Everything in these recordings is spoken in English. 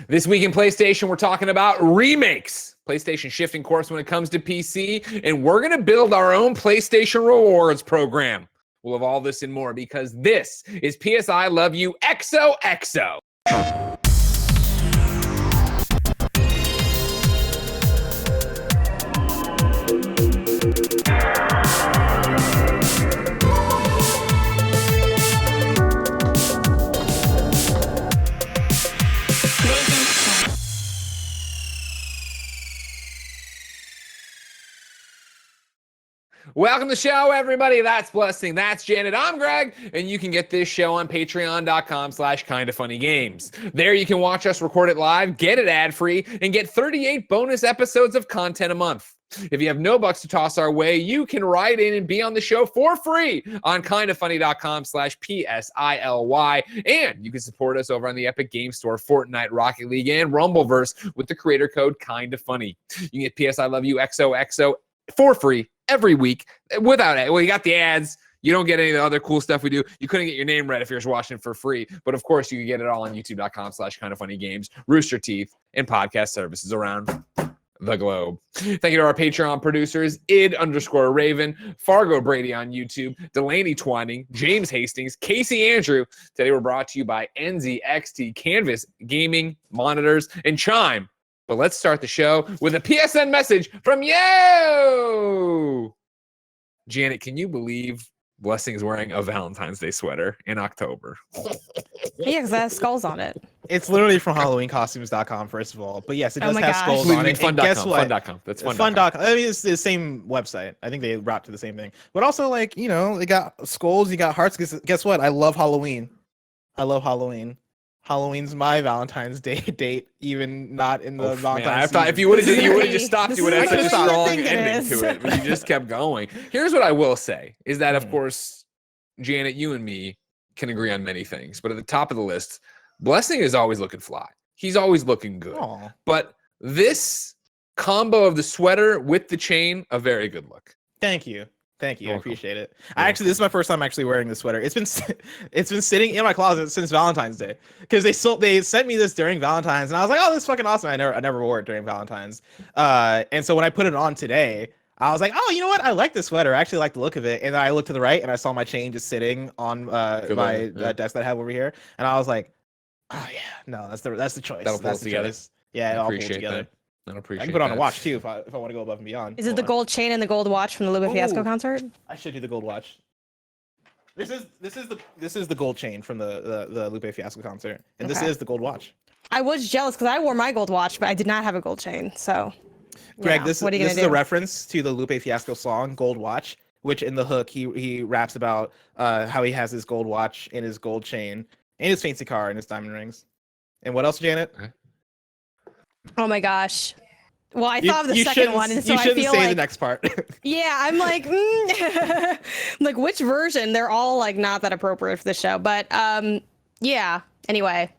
This week in PlayStation, we're talking about remakes. PlayStation shifting course when it comes to PC, and we're going to build our own PlayStation rewards program. We'll have all this and more because this is PS I Love You XOXO. Welcome to the show, everybody. That's Blessing. That's Janet. I'm Greg, and you can get this show on patreon.com/KindaFunnyGames. There you can watch us record it live, get it ad-free, and get 38 bonus episodes of content a month. If you have no bucks to toss our way, you can write in and be on the show for free on kindafunny.com/PSILY. And you can support us over on the Epic Game Store, Fortnite, Rocket League, and Rumbleverse with the creator code KindaFunny. You can get PS I Love You XOXO for free every week without it. Well, you got the ads. You don't get any of the other cool stuff we do. You couldn't get your name read if you're just watching for free. But of course, you can get it all on youtube.com/KindaFunnyGames, Rooster Teeth, and podcast services around the globe. Thank you to our Patreon producers, id_Raven, Fargo Brady on YouTube, Delaney Twining, James Hastings, Casey Andrew. Today we're brought to you by NZXT, Canvas Gaming, Monitors, and Chime. But let's start the show with a PSN message from you. Janet, can you believe Blessing is wearing a Valentine's Day sweater in October? Yeah, because that has skulls on it. It's literally from HalloweenCostumes.com, first of all. But yes, it does have skulls on it. Fun.com. Guess what? Fun.com. That's fun.com. Fun.com. I mean, it's the same website. I think they route to the same thing. But also, like, you know, they got skulls, you got hearts. Guess what? I love Halloween. I love Halloween. Halloween's my Valentine's Day date, even not in the Valentine's. I thought if you would have just stopped, you would have such a strong ending to it, but you just kept going. Here's what I will say: is that of course, Janet, you and me can agree on many things, but at the top of the list, Blessing is always looking fly. He's always looking good. Aww. But this combo of the sweater with the chain, a very good look. Thank you. Thank you. I appreciate it. This is my first time actually wearing this sweater. It's been sitting in my closet since Valentine's Day because they sent me this during Valentine's, and I was like, oh, this is fucking awesome. I never wore it during Valentine's. And so when I put it on today, I was like, oh, you know what? I like this sweater. I actually like the look of it. And then I looked to the right and I saw my chain just sitting on my desk that I have over here, and I was like, oh yeah, no, that's the choice. That'll pull together. Yeah, it'll all pull together. I appreciate. I can put on a watch too if I want to go above and beyond. Is it the gold chain and the gold watch from the Lupe Fiasco concert? I should do the gold watch. This is the gold chain from the Lupe Fiasco concert, and this is the gold watch. I was jealous because I wore my gold watch, but I did not have a gold chain. So, Greg, this is a reference to the Lupe Fiasco song "Gold Watch," which in the hook he raps about how he has his gold watch and his gold chain and his fancy car and his diamond rings. And what like, Janet? Oh my gosh. Well, I thought of the second one, and so I feel like you shouldn't say the next part. Yeah, I'm like, like which version? They're all like not that appropriate for the show, but yeah. Anyway,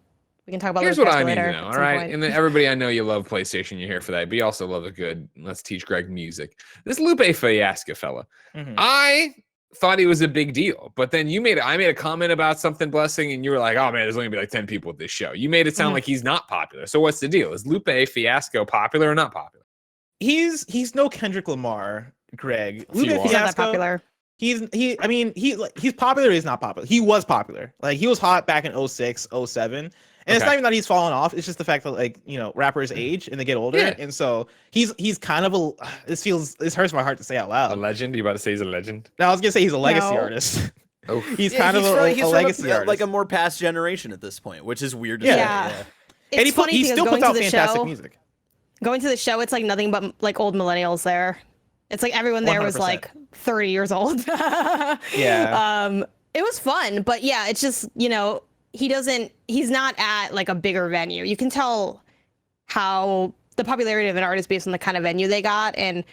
we can talk about. Here's what I need later, to know. All right, and then everybody, I know you love PlayStation. You're here for that, but you also love a good. Let's teach Greg music. This Lupe Fiasco fella, I thought he was a big deal, but then I made a comment about something, Blessing, and you were like, oh man, there's only gonna be like 10 people at this show. You made it sound like he's not popular. So what's the deal? Is Lupe Fiasco popular or not popular? He's no Kendrick Lamar, Greg. Lupe Fiasco, not that popular. He's popular, he's not popular. He was popular. Like he was hot back in 06, 07. And it's not even that he's fallen off. It's just the fact that, like, you know, rappers age and they get older. Yeah. And so he's kind of this hurts my heart to say out loud. A legend? You about to say he's a legend? No, I was going to say he's a legacy artist. Oh. He's kind of a legacy artist. Like a more past generation at this point, which is weird to say. Yeah. And he still puts out fantastic music. Going to the show, it's like nothing but like old millennials there. It's like everyone there 100%. Was like 30 years old. Yeah. It was fun, but yeah, it's just, you know, he's not at like a bigger venue. You can tell how the popularity of an artist based on the kind of venue they got. And,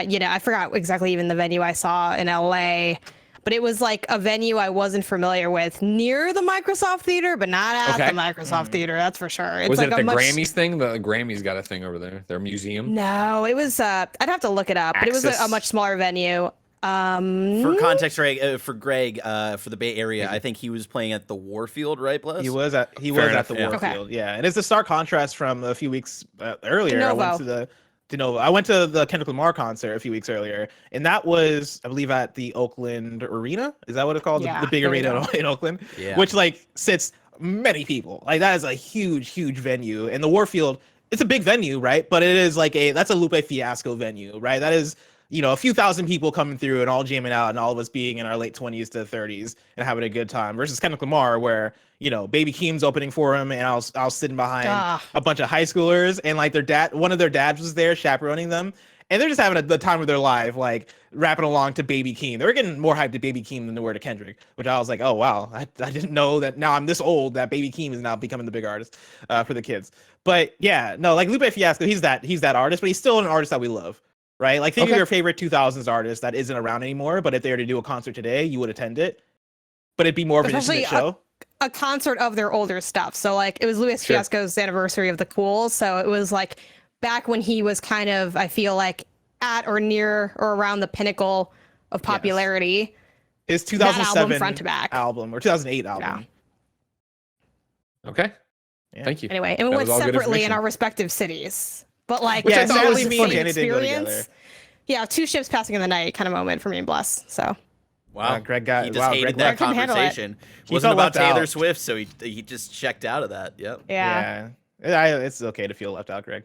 you know, I forgot exactly even the venue I saw in LA, but it was like a venue I wasn't familiar with near the Microsoft Theater, but not at the Microsoft Theater. That's for sure. It's was like it the Grammys thing? The Grammys got a thing over there, their museum. No, it was, I'd have to look it up, but it was a much smaller venue. For context, for Greg, for the Bay Area, I think he was playing at the Warfield, right, Bless? He was at the Warfield, yeah. And it's a stark contrast from a few weeks earlier. I went to the Kendrick Lamar concert a few weeks earlier, and that was, I believe, at the Oakland Arena. Is that what it's called? Yeah, the big arena in Oakland, which like sits many people. Like that is a huge venue. And the Warfield, it's a big venue, right? But it is like that's a Lupe Fiasco venue, right? That is, a few thousand people coming through and all jamming out, and all of us being in our late 20s to 30s and having a good time. Versus Kendrick Lamar, where Baby Keem's opening for him, and I was sitting behind a bunch of high schoolers, and like one of their dads was there chaperoning them, and they're just having the time of their life, like rapping along to Baby Keem. They were getting more hyped to Baby Keem than they were to Kendrick, which I was like, oh wow, I didn't know that. Now I'm this old that Baby Keem is now becoming the big artist for the kids. But yeah, no, like Lupe Fiasco, he's that artist, but he's still an artist that we love. Right? Like, think of your favorite 2000s artist that isn't around anymore, but if they were to do a concert today, you would attend it. But it'd be more of an intimate show. A concert of their older stuff. So, like, it was Luis Fiasco's anniversary of The Cool. So it was, like, back when he was kind of, I feel like, at or near or around the pinnacle of popularity. His 2007 album, front to back. album, or 2008 album. Yeah. Okay. Yeah. Thank you. Anyway, and we went separately in our respective cities. But like, which I thought was a funny experience. Yeah, two ships passing in the night kind of moment for me and Bless. So, wow, Greg got hated that conversation. It wasn't about Taylor Swift, so he just checked out of that. Yep. Yeah. It's okay to feel left out, Greg.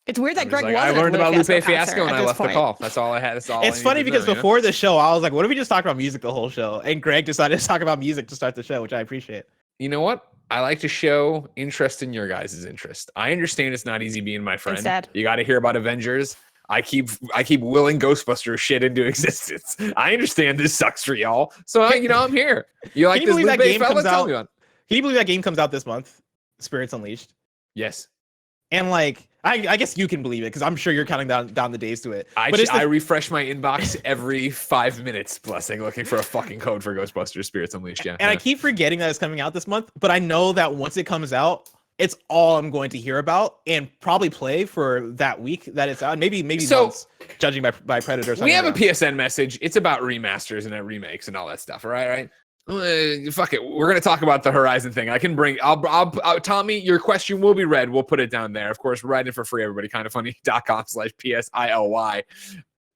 It's weird that Greg wasn't. I learned about Lupe Fiasco and I left the call. That's all I had. That's all. It's funny because before the show, I was like, "What if we just talk about music the whole show?" And Greg decided to talk about music to start the show, which I appreciate. You know what? I like to show interest in your guys' interest. I understand it's not easy being my friend. You got to hear about Avengers. I keep willing Ghostbusters shit into existence. I understand this sucks for y'all. So I'm here. You like this that game comes out? Can you believe that game comes out this month? Spirits Unleashed. Yes. And like, I guess you can believe it because I'm sure you're counting down the days to it. I refresh my inbox every 5 minutes, Blessing, looking for a fucking code for Ghostbusters Spirits Unleashed. Yeah. And I keep forgetting that it's coming out this month, but I know that once it comes out, it's all I'm going to hear about and probably play for that week that it's out. Maybe months, judging by Predator. We have a PSN message. It's about remasters and remakes and all that stuff. All right. Fuck it. We're gonna talk about the Horizon thing. I can bring. I'll Tommy, your question will be read. We'll put it down there. Of course, write it for free. Everybody, kindafunny.com/PSILY.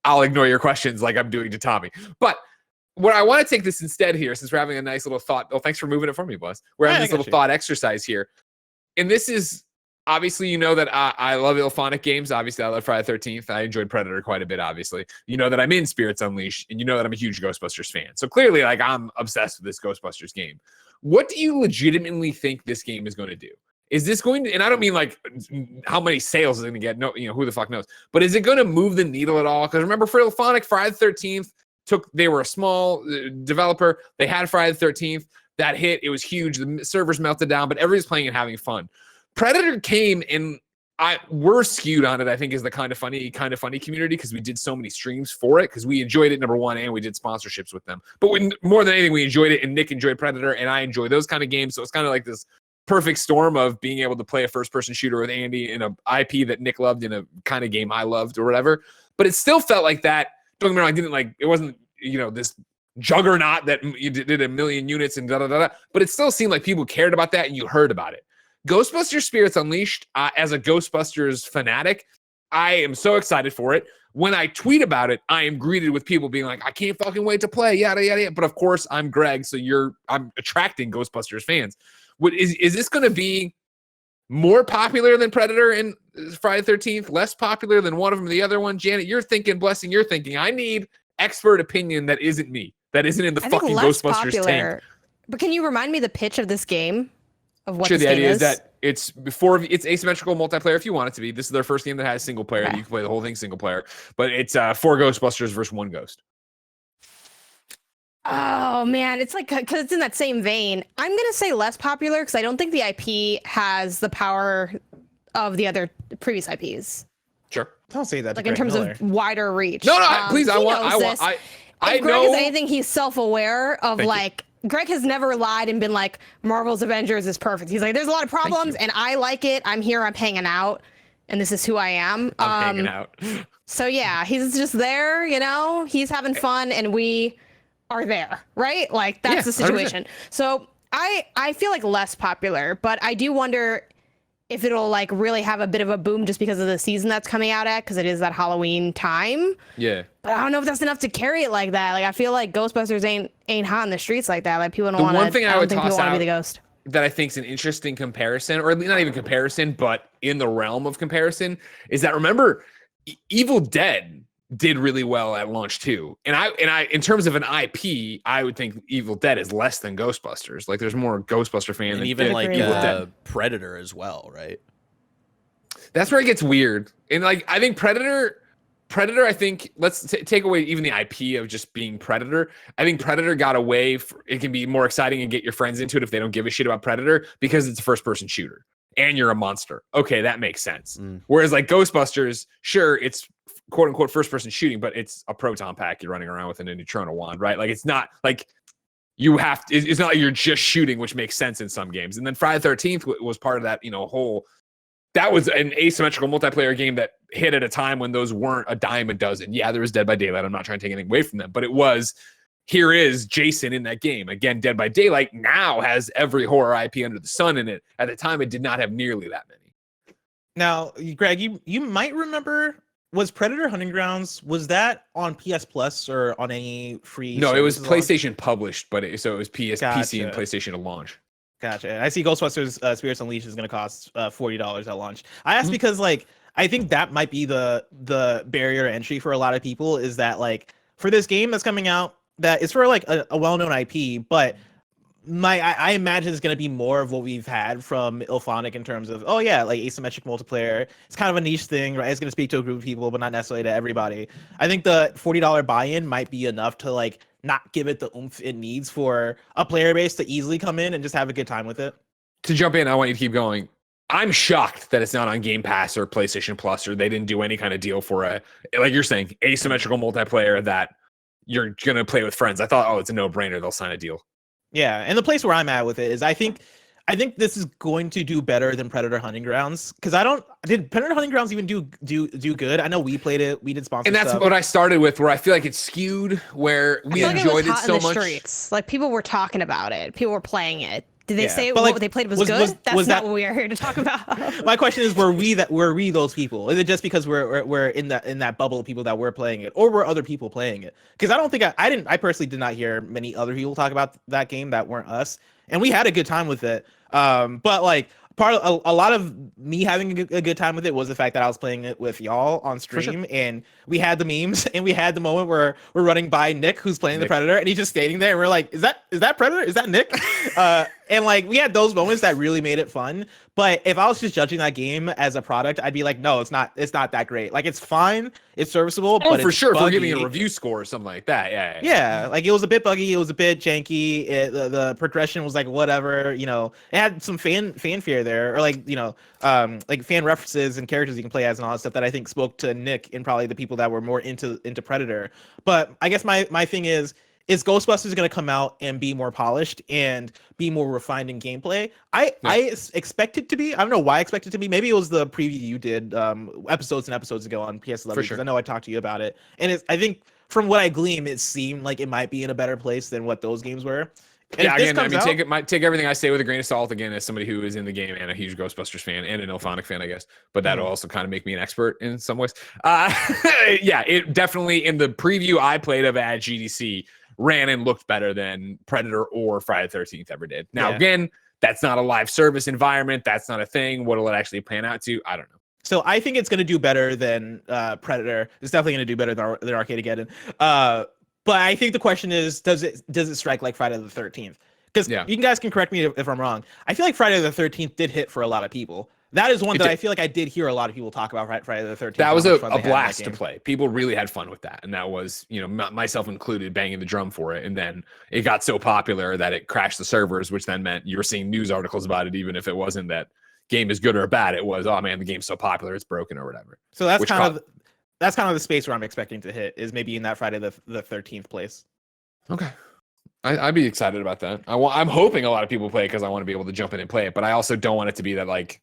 I'll ignore your questions like I'm doing to Tommy. But what I want to take this instead here, since we're having a nice little thought. Oh, thanks for moving it for me, Buzz. We're having this little thought exercise here, and this is obviously, that I love Ilphonic games. Obviously, I love Friday the 13th. I enjoyed Predator quite a bit, obviously. You know that I'm in Spirits Unleashed, and you know that I'm a huge Ghostbusters fan. So clearly, like, I'm obsessed with this Ghostbusters game. What do you legitimately think this game is going to do? Is this going to, and I don't mean like how many sales is it going to get, no, who the fuck knows, but is it going to move the needle at all? Because remember, for Ilphonic, Friday the 13th, they were a small developer. They had Friday the 13th. That hit. It was huge. The servers melted down, but everybody's playing and having fun. Predator came and we're skewed on it, I think, is the kind of funny community because we did so many streams for it because we enjoyed it, number one, and we did sponsorships with them. But more than anything, we enjoyed it, and Nick enjoyed Predator, and I enjoy those kind of games. So it's kind of like this perfect storm of being able to play a first-person shooter with Andy in a IP that Nick loved in a kind of game I loved or whatever. But it still felt like that. Don't get me wrong, it wasn't, this juggernaut that you did 1 million units and da-da-da-da. But it still seemed like people cared about that and you heard about it. Ghostbusters Spirits Unleashed, as a Ghostbusters fanatic, I am so excited for it. When I tweet about it, I am greeted with people being like, I can't fucking wait to play, yada, yada, yada. But of course, I'm Greg, so I'm attracting Ghostbusters fans. Is this going to be more popular than Predator and Friday the 13th, less popular than one of them or the other one? Janet, you're thinking, Blessing, you're thinking, I need expert opinion that isn't me, that isn't in the fucking Ghostbusters tank. But can you remind me the pitch of this game? Of what the idea is that it's asymmetrical multiplayer if you want it to be. This is their first game that has single player. Okay. You can play the whole thing single player, but it's 4 Ghostbusters versus 1 ghost. Oh man, it's like, because it's in that same vein. I'm gonna say less popular because I don't think the IP has the power of the other previous IPs. Sure, don't say that. Like in terms of wider reach. No, please. I Greg know. Is anything, he's self-aware of. Thank you. Greg has never lied and been like, Marvel's Avengers is perfect. He's like, there's a lot of problems and I like it. I'm here. I'm hanging out. and this is who I am. I'm hanging out. So yeah, he's just there, you know, he's having fun and we are there, right? Like that's Yeah, the situation. 100%. So I feel like less popular, but I do wonder if it'll like really have a bit of a boom just because of the season that's coming out at, because it is that Halloween time. Yeah. But I don't know if that's enough to carry it like that. Like I feel like Ghostbusters ain't hot in the streets like that. Like people don't The want to. one thing I would think toss people want to be the out ghost. that I think is an interesting comparison, or not even comparison, but in the realm of comparison, is that remember, Evil Dead did really well at launch too. And I, in terms of an IP, I would think Evil Dead is less than Ghostbusters. Like there's more Ghostbuster fans And than even like Evil Dead. Predator as well, right? That's where it gets weird. And like I think Predator, I think let's take away even the IP of just being Predator. I think Predator got away. It can be more exciting and get your friends into it if they don't give a shit about Predator because it's a first-person shooter and you're a monster. Okay, that makes sense. Whereas like Ghostbusters, sure, it's quote unquote first-person shooting, but it's a proton pack you're running around with and a neutronal wand, right? Like it's not like you have to. It's not like you're just shooting, which makes sense in some games. And then Friday the 13th was part of that, whole. That was an asymmetrical multiplayer game that hit at a time when those weren't a dime a dozen. Yeah, there was Dead by Daylight. I'm not trying to take anything away from them, but it was, here is Jason in that game. Again, Dead by Daylight now has every horror IP under the sun in it. At the time, it did not have nearly that many. Now, Greg, you might remember, was Predator Hunting Grounds, was that on PS Plus or on any free? No, it was services PlayStation published, but so it was PC and PlayStation to launch. Gotcha. I see Ghostbusters Spirits Unleashed is going to cost $40 at launch. I asked because like I think that might be the barrier to entry for a lot of people, is that like for this game that's coming out, that it's for like a well-known IP, but I imagine it's going to be more of what we've had from Ilphonic in terms of, oh yeah, like asymmetric multiplayer. It's kind of a niche thing, right? It's going to speak to a group of people, but not necessarily to everybody. I think the $40 buy-in might be enough to like not give it the oomph it needs for a player base to easily come in and just have a good time with it. To jump in, I want you to keep going. I'm shocked that it's not on Game Pass or PlayStation Plus, or they didn't do any kind of deal for a, like you're saying, asymmetrical multiplayer that you're going to play with friends. I thought, oh, it's a no-brainer. They'll sign a deal. Yeah, and the place where I'm at with it is I think this is going to do better than Predator Hunting Grounds, because did Predator Hunting Grounds even do good? I know we played it, we did sponsor and that's stuff. what I started with, where I feel like it's skewed, where we enjoyed it so much. Streets. Like people were talking about it, people were playing it. Did they say but, like, what they played was good? That's not what we are here to talk about. My question is, were we those people? Is it just because we're in that bubble of people that were playing it, or were other people playing it? Because I don't think I personally did not hear many other people talk about that game that weren't us, and we had a good time with it. But like a lot of me having a good time with it was the fact that I was playing it with y'all on stream, and we had the memes, and we had the moment where we're running by Nick, who's playing the Predator, and he's just standing there, and we're like, is that Predator? Is that Nick? And like we had those moments that really made it fun. But if I was just judging that game as a product, I'd be like, no, it's not that great. Like it's fine, it's serviceable, but for it's sure, buggy. if we're giving a review score or something like that, yeah, like it was a bit buggy, it was a bit janky. The progression was like whatever, it had some fanfare there, or like like fan references and characters you can play as and all that stuff that I think spoke to Nick and probably the people that were more into Predator. But I guess my thing is Ghostbusters going to come out and be more polished and be more refined in gameplay? I expect it to be. I don't know why I expect it to be. Maybe it was the preview you did episodes and episodes ago on PS11, because I know I talked to you about it. And I think from what I glean, it seemed like it might be in a better place than what those games were. And yeah, again, I mean, take everything I say with a grain of salt, again, as somebody who is in the game and a huge Ghostbusters fan and an Ilphonic fan, I guess. But that'll also kind of make me an expert in some ways. Yeah, it definitely, in the preview I played of at GDC, ran and looked better than Predator or Friday the 13th ever did. Now, again, that's not a live service environment. That's not a thing. What will it actually pan out to? I don't know. So I think it's going to do better than Predator. It's definitely going to do better than Arcadegeddon. But I think the question is, does it strike like Friday the 13th? Because you guys can correct me if I'm wrong. I feel like Friday the 13th did hit for a lot of people. That is one that I feel like I did hear a lot of people talk about Friday the 13th. That was a blast to play. People really had fun with that. And that was, myself included, banging the drum for it. And then it got so popular that it crashed the servers, which then meant you were seeing news articles about it, even if it wasn't that game is good or bad. It was, oh man, the game's so popular, it's broken or whatever. So that's kind of the space where I'm expecting to hit, is maybe in that Friday the 13th place. Okay. I'd be excited about that. I'm hoping a lot of people play it because I want to be able to jump in and play it. But I also don't want it to be that, like,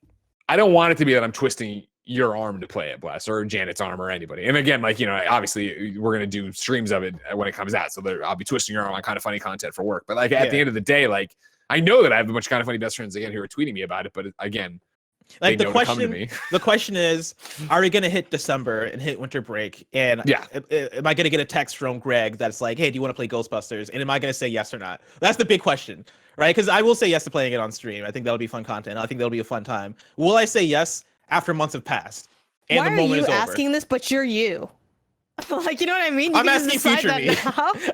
I don't want it to be that I'm twisting your arm to play it, Bless, or Janet's arm, or anybody. And again, like, you know, obviously we're gonna do streams of it when it comes out, so I'll be twisting your arm on kind of funny content for work. But like at the end of the day, like I know that I have a bunch of kind of funny best friends again who are tweeting me about it, but again, like the question is, are we gonna hit December and hit winter break? And am I gonna get a text from Greg that's like, hey, do you want to play Ghostbusters? And am I gonna say yes or not? That's the big question, right? Because I will say yes to playing it on stream. I think that'll be fun content. I think that'll be a fun time. Will I say yes after months have passed and Why the moment are you is asking this? But you're you. Like, you know what I mean? I'm asking future me.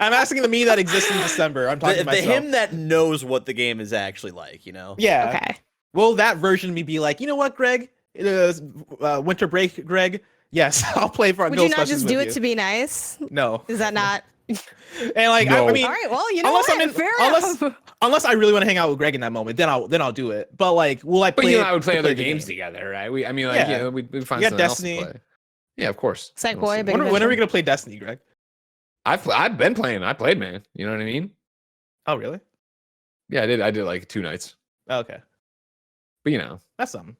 I'm asking the me that exists in December. I'm talking the him that knows what the game is actually like, you know? Yeah. Okay. Will that version of me be like, you know what, Greg? Winter break, Greg? Yes, I'll play for Ghostbusters. Would you not just do it to be nice? be nice? No. Is that not? And like, no. I mean, all right, well, you know what? Unless I really want to hang out with Greg in that moment, then I'll do it. But like, will I play? But you and I would play other games together, right? We'd find something else to play. Yeah, of course. Psych-Boy, when are we gonna play Destiny, Greg? I've been playing. I played, man. You know what I mean? Oh, really? Yeah, I did like 2 nights. Oh, okay. But you know, that's something.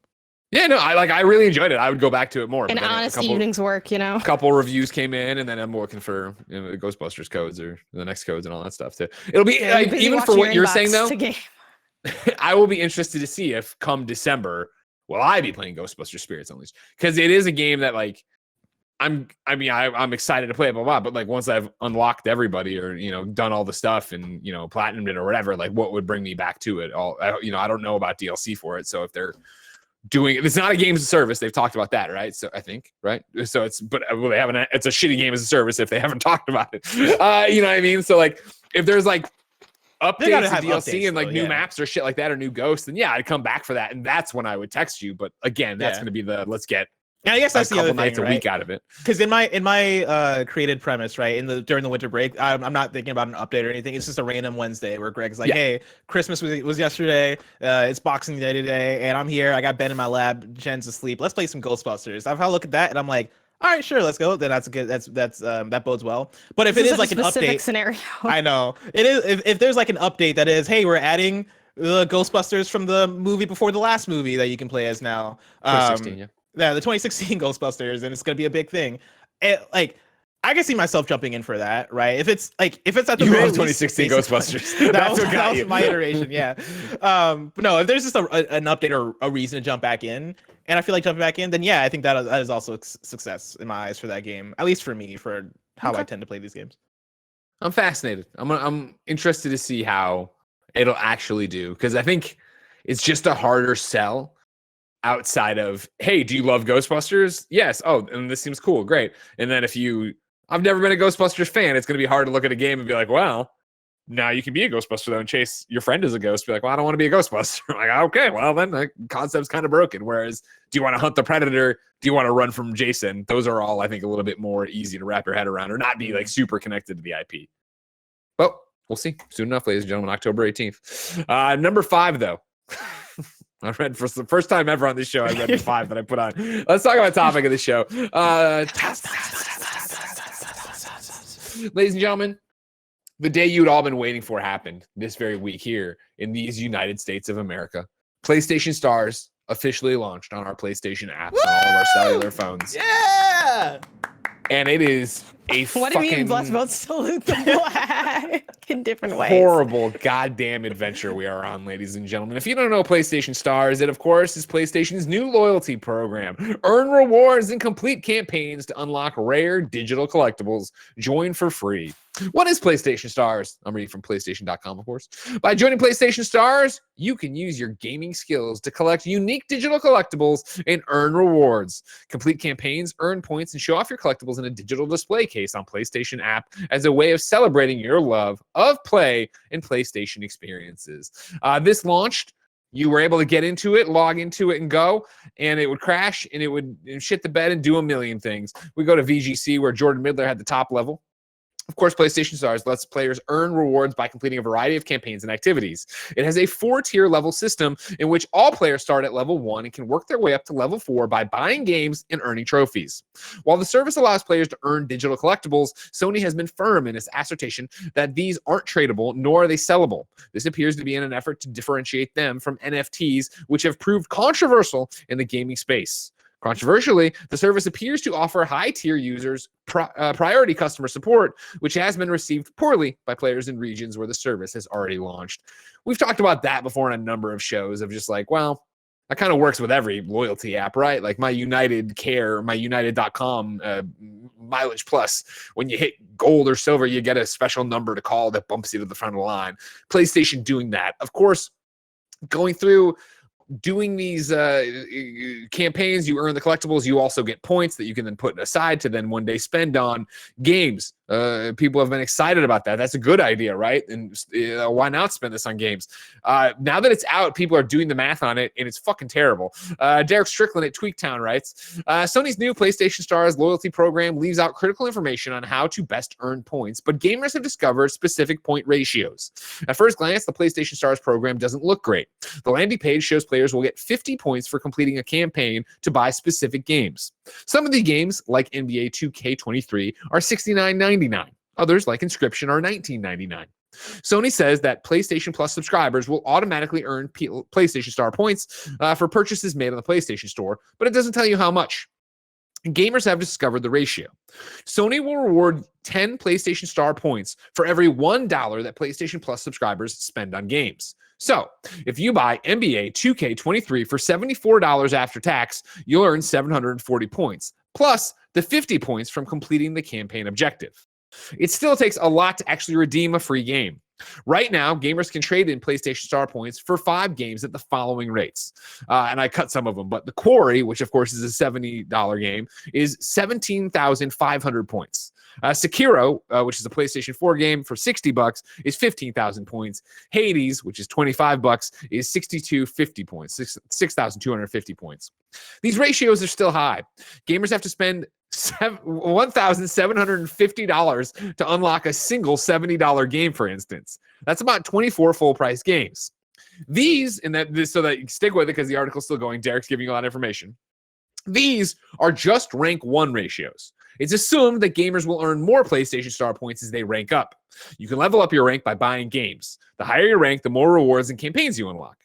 Yeah, no, I really enjoyed it. I would go back to it more. An honest evening's work, you know. A couple reviews came in, and then I'm looking for the Ghostbusters codes or the next codes and all that stuff too. It'll be like, even for what you're saying though. I will be interested to see if come December will I be playing Ghostbusters Spirits Unleashed, because it is a game that like I'm excited to play it, blah, blah, but like once I've unlocked everybody or done all the stuff and platinumed it or whatever, like what would bring me back to it? I don't know about DLC for it, so if they're doing it, it's not a games as a service. They've talked about that, right? So I think, right? So it's they haven't. It's a shitty game as a service if they haven't talked about it. You know what I mean? So like if there's like updates and DLC and like new maps or shit like that or new ghosts, then yeah, I'd come back for that, and that's when I would text you. But again, that's going to be the let's get. And I guess that's the other nights thing, a week out of it. Because in my created premise, right, during the winter break, I'm not thinking about an update or anything. It's just a random Wednesday where Greg's like, "Hey, Christmas was yesterday. It's Boxing Day today, and I'm here. I got Ben in my lab. Jen's asleep. Let's play some Ghostbusters." I've had a look at that, and I'm like, "All right, sure, let's go." Then that's good. That bodes well. But if it is like an update scenario, I know it is. If there's like an update that is, hey, we're adding the Ghostbusters from the movie before the last movie that you can play as now. 2016, yeah. Yeah, the 2016 Ghostbusters, and it's gonna be a big thing. Like, I can see myself jumping in for that, right? If it's at the very least, 2016 Ghostbusters. that was my iteration, yeah. But no, if there's just an update or a reason to jump back in, and I feel like jumping back in, then yeah, I think that is also a success in my eyes for that game, at least for me, for how I tend to play these games. I'm fascinated. I'm interested to see how it'll actually do, because I think it's just a harder sell. Outside of, hey, do you love Ghostbusters? Yes. Oh, and this seems cool. Great. And then I've never been a Ghostbusters fan, it's going to be hard to look at a game and be like, well, now you can be a Ghostbuster though and chase your friend as a ghost. Be like, well, I don't want to be a Ghostbuster. I'm like, okay, well then the concept's kind of broken. Whereas, do you want to hunt the predator? Do you want to run from Jason? Those are all, I think, a little bit more easy to wrap your head around or not be like super connected to the IP. But we'll see soon enough, ladies and gentlemen, October 18th. Number 5 though. I read for the first time ever on this show. I read the 5 that I put on. Let's talk about the topic of the show. Ladies and gentlemen, the day you'd all been waiting for happened this very week here in these United States of America. PlayStation Stars officially launched on our PlayStation apps on all of our cellular phones. Yeah! And it is a what do you mean, Bless both salute the flag in different ways? Horrible goddamn adventure we are on, ladies and gentlemen. If you don't know PlayStation Stars, it of course is PlayStation's new loyalty program. Earn rewards and complete campaigns to unlock rare digital collectibles. Join for free. What is PlayStation Stars? I'm reading from PlayStation.com, of course. By joining PlayStation Stars, you can use your gaming skills to collect unique digital collectibles and earn rewards. Complete campaigns, earn points, and show off your collectibles in a digital display case on PlayStation app as a way of celebrating your love of play and PlayStation experiences. This launched. You were able to get into it, log into it, and go, and it would crash, and it would shit the bed and do a million things. We go to VGC, where Jordan Midler had the top level. Of course, PlayStation Stars lets players earn rewards by completing a variety of campaigns and activities. It has a 4-tier level system in which all players start at level 1 and can work their way up to level 4 by buying games and earning trophies. While the service allows players to earn digital collectibles, Sony has been firm in its assertion that these aren't tradable, nor are they sellable. This appears to be in an effort to differentiate them from NFTs, which have proved controversial in the gaming space. Controversially, the service appears to offer high-tier users priority customer support, which has been received poorly by players in regions where the service has already launched. We've talked about that before in a number of shows of just like, well, that kind of works with every loyalty app, right? Like my United Care, my United.com mileage plus, when you hit gold or silver, you get a special number to call that bumps you to the front of the line. PlayStation doing that. Of course, going through doing these campaigns, you earn the collectibles. You also get points that you can then put aside to then one day spend on games. People have been excited about that. That's a good idea, right? And why not spend this on games? Now that it's out, people are doing the math on it, and it's fucking terrible. Derek Strickland at Tweaktown writes, Sony's new PlayStation Stars loyalty program leaves out critical information on how to best earn points, but gamers have discovered specific point ratios. At first glance, the PlayStation Stars program doesn't look great. The landing page shows players will get 50 points for completing a campaign to buy specific games. Some of the games, like NBA 2K23, are $69.99. Others, like Inscription, are $19.99. Sony says that PlayStation Plus subscribers will automatically earn PlayStation Star points for purchases made on the PlayStation Store, but it doesn't tell you how much. Gamers have discovered the ratio. Sony will reward 10 PlayStation Star points for every $1 that PlayStation Plus subscribers spend on games. So, if you buy NBA 2K23 for $74 after tax, you'll earn 740 points, plus the 50 points from completing the campaign objective. It still takes a lot to actually redeem a free game. Right now, gamers can trade in PlayStation Star points for 5 games at the following rates. And I cut some of them, but The Quarry, which of course is a $70 game, is 17,500 points. Sekiro, which is a PlayStation 4 game for $60, is 15,000 points. Hades, which is $25, is 6,250 points, 6,250 points. These ratios are still high. Gamers have to spend $1,750 to unlock a single $70 game, for instance. That's about 24 full-price games. These, and that so that you stick with it because the article's still going. Derek's giving you a lot of information. These are just rank 1 ratios. It's assumed that gamers will earn more PlayStation Star points as they rank up. You can level up your rank by buying games. The higher your rank, the more rewards and campaigns you unlock.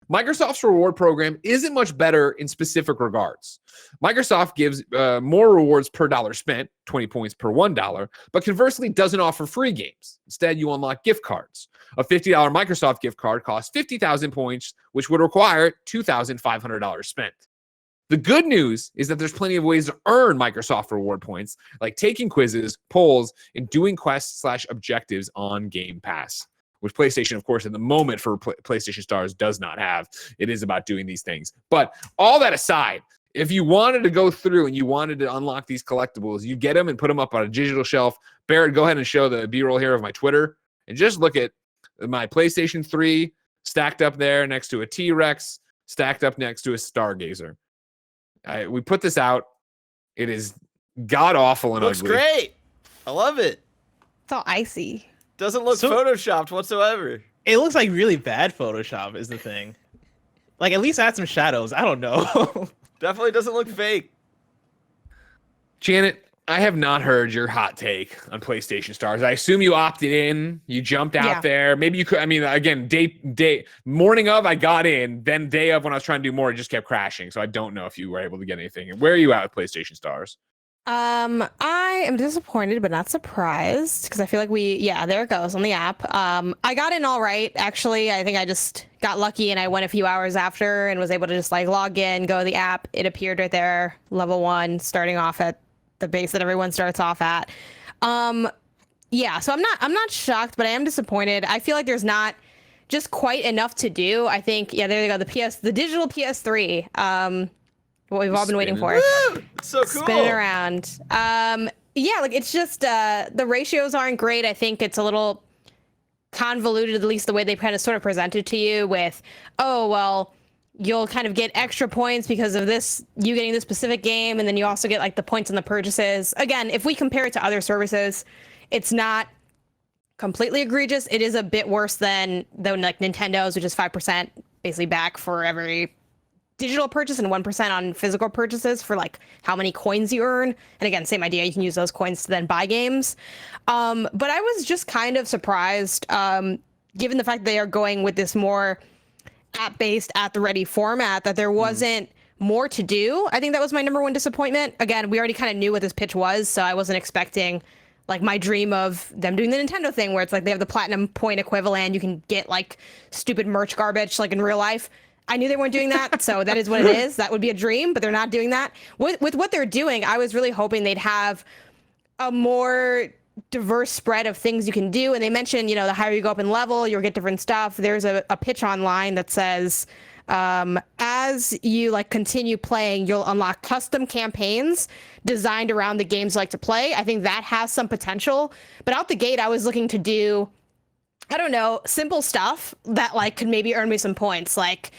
Microsoft's reward program isn't much better in specific regards. Microsoft gives more rewards per dollar spent, 20 points per $1, but conversely doesn't offer free games. Instead, you unlock gift cards. A $50 Microsoft gift card costs 50,000 points, which would require $2,500 spent. The good news is that there's plenty of ways to earn Microsoft reward points, like taking quizzes, polls, and doing quests/objectives on Game Pass, which PlayStation, of course, in the moment for PlayStation Stars does not have. It is about doing these things. But all that aside, if you wanted to go through and you wanted to unlock these collectibles, you get them and put them up on a digital shelf. Barrett, go ahead and show the B-roll here of my Twitter. And just look at my PlayStation 3 stacked up there next to a T-Rex, stacked up next to a Stargazer. We put this out. It is god-awful and Looks ugly. great. I love it. It's all icy. Doesn't look photoshopped whatsoever. It looks like really bad Photoshop is the thing. Like, at least add some shadows. I don't know. Definitely doesn't look fake. Janet, I have not heard your hot take on PlayStation Stars. I assume you opted in. You jumped out there. Maybe you could. I mean, again, day morning of, I got in. Then day of, when I was trying to do more, it just kept crashing. So I don't know if you were able to get anything. Where are you at with PlayStation Stars? I am disappointed, but not surprised because I feel like there it goes on the app. I got in all right. Actually, I think I just got lucky and I went a few hours after and was able to just like log in, go to the app. It appeared right there, level 1, starting off at the base that everyone starts off at. So I'm not shocked, but I am disappointed. I feel like there's not just quite enough to do. I think, there you go, the digital PS3. What we've all been waiting for. Woo! It's so cool. Spinning around. It's just the ratios aren't great. I think it's a little convoluted, at least the way they kind of sort of present it to you with, you'll kind of get extra points because of this, you getting this specific game, and then you also get like the points on the purchases. Again, if we compare it to other services, it's not completely egregious. It is a bit worse than like Nintendo's, which is 5% basically back for every digital purchase and 1% on physical purchases for like how many coins you earn. And again, same idea. You can use those coins to then buy games. But I was just kind of surprised, given the fact that they are going with this more app-based, at-the-ready format, that there wasn't more to do. I think that was my number one disappointment. Again, we already kind of knew what this pitch was, so I wasn't expecting like my dream of them doing the Nintendo thing where it's like they have the platinum point equivalent. You can get like stupid merch garbage like in real life. I knew they weren't doing that, so that is what it is. That would be a dream, but they're not doing that. With what they're doing, I was really hoping they'd have a more diverse spread of things you can do. And they mentioned, you know, the higher you go up in level, you'll get different stuff. There's a pitch online that says, as you like continue playing, you'll unlock custom campaigns designed around the games you like to play. I think that has some potential. But out the gate, I was looking to do, I don't know, simple stuff that like could maybe earn me some points. Like,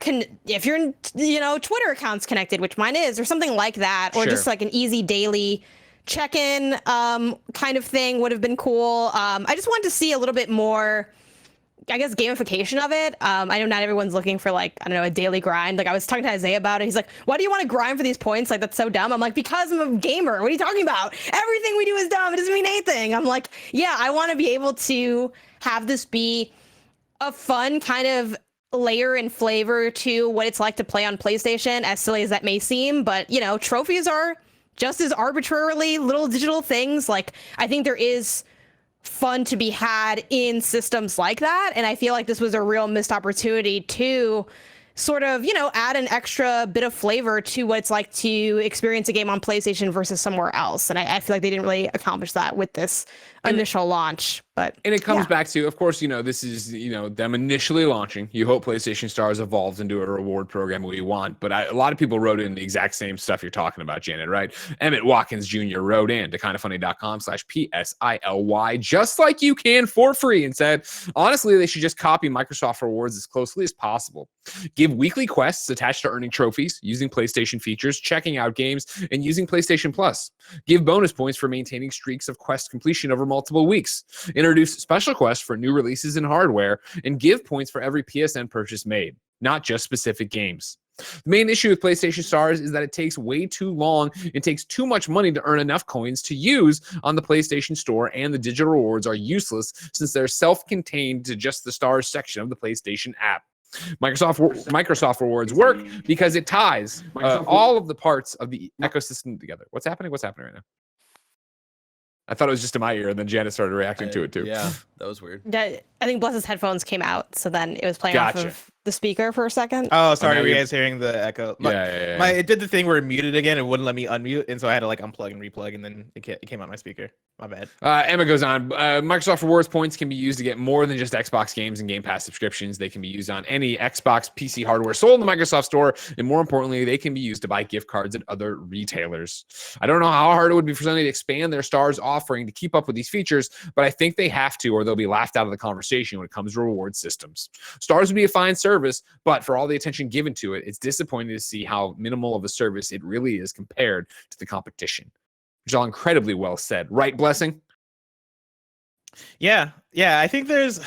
if your, you know, Twitter account's connected, which mine is, or something like that, or just like an easy daily check-in kind of thing would have been cool. I just wanted to see a little bit more, I guess, gamification of it. I know not everyone's looking for like, I don't know, a daily grind. Like I was talking to Isaiah about it. He's like, why do you want to grind for these points? Like, that's so dumb. I'm like, because I'm a gamer. What are you talking about? Everything we do is dumb. It doesn't mean anything. I'm like, yeah, I want to be able to have this be a fun kind of layer and flavor to what it's like to play on PlayStation, as silly as that may seem. But, you know, trophies are just as arbitrarily little digital things. Like, I think there is fun to be had in systems like that. And I feel like this was a real missed opportunity to sort of, you know, add an extra bit of flavor to what it's like to experience a game on PlayStation versus somewhere else. And I feel like they didn't really accomplish that with this initial launch. But and it comes back to, of course, you know, this is, you know, them initially launching. You hope PlayStation Stars evolves into a reward program we want. But a lot of people wrote in the exact same stuff you're talking about, Janet, right? Emmett Watkins Jr. wrote in to kindafunny.com/PSILY, just like you can for free, and said, honestly, they should just copy Microsoft rewards as closely as possible. Give weekly quests attached to earning trophies, using PlayStation features, checking out games, and using PlayStation Plus. Give bonus points for maintaining streaks of quest completion over multiple weeks. Introduce special quests for new releases and hardware, and give points for every PSN purchase made, not just specific games. The main issue with PlayStation Stars is that it takes way too long and takes too much money to earn enough coins to use on the PlayStation Store, and the digital rewards are useless since they're self-contained to just the Stars section of the PlayStation app. Microsoft rewards work because it ties all of the parts of the ecosystem together. What's happening? What's happening right now? I thought it was just in my ear, and then Janet started reacting to it too. Yeah, that was weird. I think Bless's headphones came out, so then it was playing off of the speaker for a second. Oh, sorry, were you guys hearing the echo? Yeah. It did the thing where it muted again. It wouldn't let me unmute, and so I had to like unplug and replug, and then it came out my speaker. My bad. Emma goes on. Microsoft rewards points can be used to get more than just Xbox games and Game Pass subscriptions. They can be used on any Xbox PC hardware sold in the Microsoft Store, and more importantly, they can be used to buy gift cards at other retailers. I don't know how hard it would be for Sony to expand their Stars offering to keep up with these features, but I think they have to, or they'll be laughed out of the conversation when it comes to reward systems. Stars would be a fine service, but for all the attention given to it, it's disappointing to see how minimal of a service it really is compared to the competition. Which is all incredibly well said, right, Blessing? Yeah. I think there's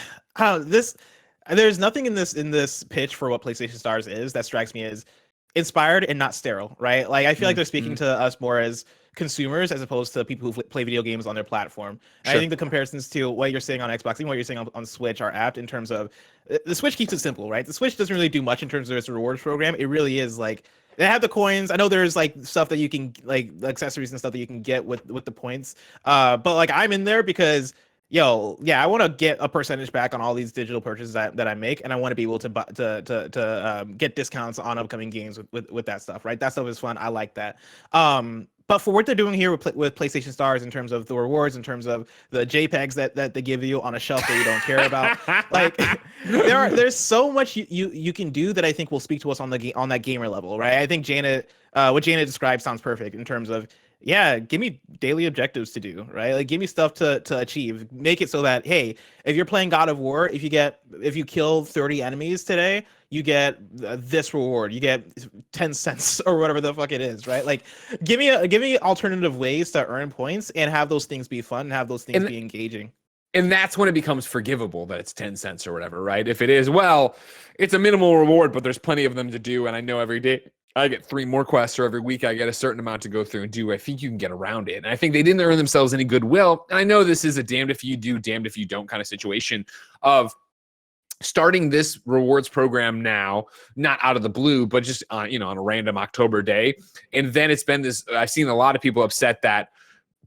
nothing in this pitch for what PlayStation Stars is that strikes me as inspired and not sterile, right? Like I feel like they're speaking to us more as consumers as opposed to people who play video games on their platform. Sure. I think the comparisons to what you're saying on Xbox and what you're saying on Switch are apt in terms of the Switch keeps it simple, right? The Switch doesn't really do much in terms of its rewards program. It really is like they have the coins. I know there's like stuff that you can like accessories and stuff that you can get with the points. But like I'm in there because I want to get a percentage back on all these digital purchases that I make, and I want to be able to get discounts on upcoming games with that stuff, right? That stuff is fun. I like that. But for what they're doing here with PlayStation Stars in terms of the rewards, in terms of the JPEGs that they give you on a shelf that you don't care about, like there's so much you can do that I think will speak to us on that gamer level, right? I think Janet, what Janet described sounds perfect in terms of, yeah, give me daily objectives to do, right? Like give me stuff to achieve. Make it so that, hey, if you're playing God of War, if you kill 30 enemies today, you get this reward. You get 10 cents or whatever the fuck it is, right? Like give me alternative ways to earn points and have those things be fun and have those things be engaging. And that's when it becomes forgivable that it's 10 cents or whatever, right? If it is, well, it's a minimal reward, but there's plenty of them to do. And I know every day I get 3 more quests, or every week I get a certain amount to go through and do. I think you can get around it. And I think they didn't earn themselves any goodwill. And I know this is a damned if you do, damned if you don't kind of situation of starting this rewards program now, not out of the blue, but just on a random October day. And then it's been this, I've seen a lot of people upset that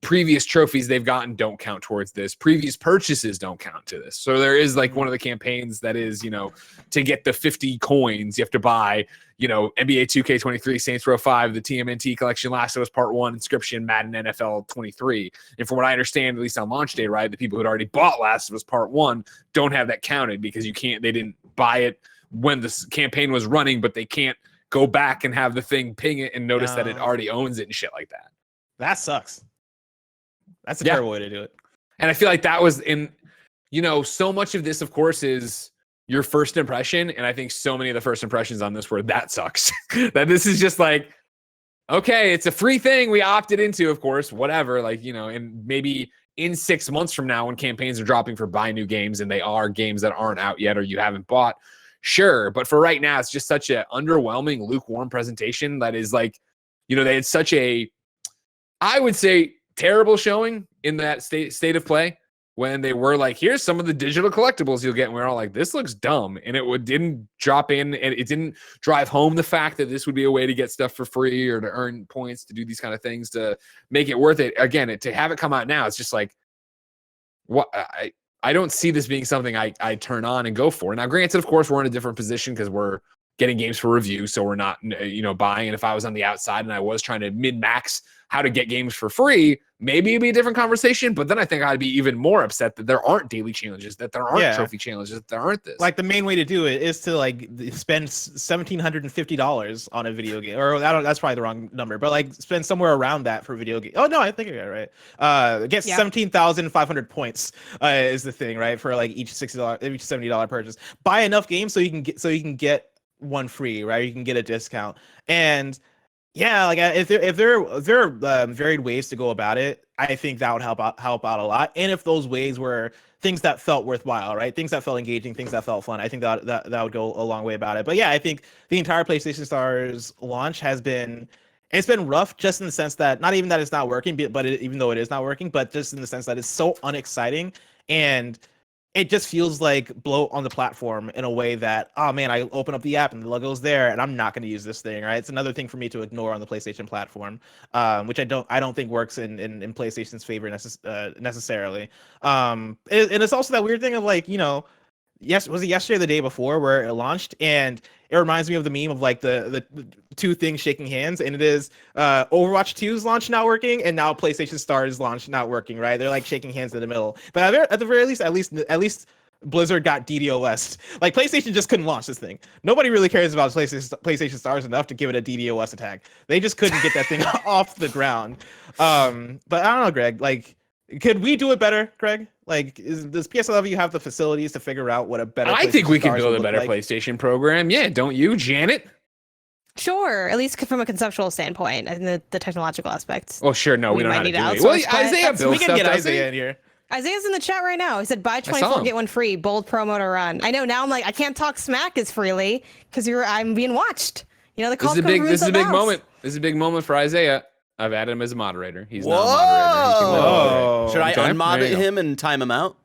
previous trophies they've gotten don't count towards this. Previous purchases don't count to this. So there is like one of the campaigns that is, to get the 50 coins, you have to buy, NBA 2K23, Saints Row 5, the TMNT collection, Last of Us Part 1, Inscription, Madden NFL 23. And from what I understand, at least on launch day, right, the people who had already bought Last of Us Part 1 don't have that counted because they didn't buy it when the campaign was running, but they can't go back and have the thing ping it and notice that it already owns it and shit like that. That sucks. That's a terrible way to do it. And I feel like that was so much of this, of course, is your first impression. And I think so many of the first impressions on this were that sucks. That this is just like, okay, it's a free thing we opted into, of course, whatever. And maybe in 6 months from now when campaigns are dropping for buy new games and they are games that aren't out yet or you haven't bought, sure. But for right now, it's just such an underwhelming, lukewarm presentation that is like, they had such a, I would say, terrible showing in that state of play when they were like, here's some of the digital collectibles you'll get. And we're all like, this looks dumb. And didn't drop in and it didn't drive home the fact that this would be a way to get stuff for free or to earn points to do these kind of things to make it worth it. Again, to have it come out now, it's just like, what I don't see this being something I turn on and go for. Now, granted, of course, we're in a different position because we're getting games for review. So we're not, buying. And if I was on the outside and I was trying to min-max how to get games for free, maybe it'd be a different conversation. But then I think I'd be even more upset that there aren't daily challenges, that there aren't trophy challenges, that there aren't this. Like the main way to do it is to like spend $1,750 on a video game, or that's probably the wrong number, but like spend somewhere around that for a video game. Oh no, I think I got it right. Get 17,500 points is the thing, right? For like each $60, each $70 purchase. Buy enough games so you can get one free, right? You can get a discount. And yeah, like if there are varied ways to go about it, I think that would help out a lot. And if those ways were things that felt worthwhile, right? Things that felt engaging, things that felt fun, I think that would go a long way about it. But yeah, I think the entire PlayStation Stars launch it's been rough, just in the sense that not even that it's not working, but even though it is not working, but just in the sense that it's so unexciting and it just feels like bloat on the platform in a way that, oh man, I open up the app and the logo's there and I'm not going to use this thing, right? It's another thing for me to ignore on the PlayStation platform, which I don't think works in PlayStation's favor necessarily. And it's also that weird thing of like, was it yesterday or the day before where it launched? And it reminds me of the meme of like the two things shaking hands, and it is Overwatch 2's launch not working, and now PlayStation Stars launch not working, right? They're like shaking hands in the middle. But at the very least, at least Blizzard got DDoS. Like PlayStation just couldn't launch this thing. Nobody really cares about PlayStation Stars enough to give it a DDoS attack. They just couldn't get that thing off the ground. But I don't know, Greg. Like, could we do it better, Greg? Like, does PSLW have the facilities to figure out what a better? I think we can build a better PlayStation program. Yeah, don't you, Janet? Sure, at least from a conceptual standpoint and the technological aspects. Oh, sure. No, we don't know how to do it. Well, Isaiah built we can stuff, get Isaiah in here. Isaiah's in the chat right now. He said, buy 24, get one free. Bold promo to run. I know, now I'm like, I can't talk smack as freely because I'm being watched. The call This is a big moment. This is a big moment for Isaiah. I've added him as a moderator. He's not a moderator. Whoa! Should I unmod him and time him out?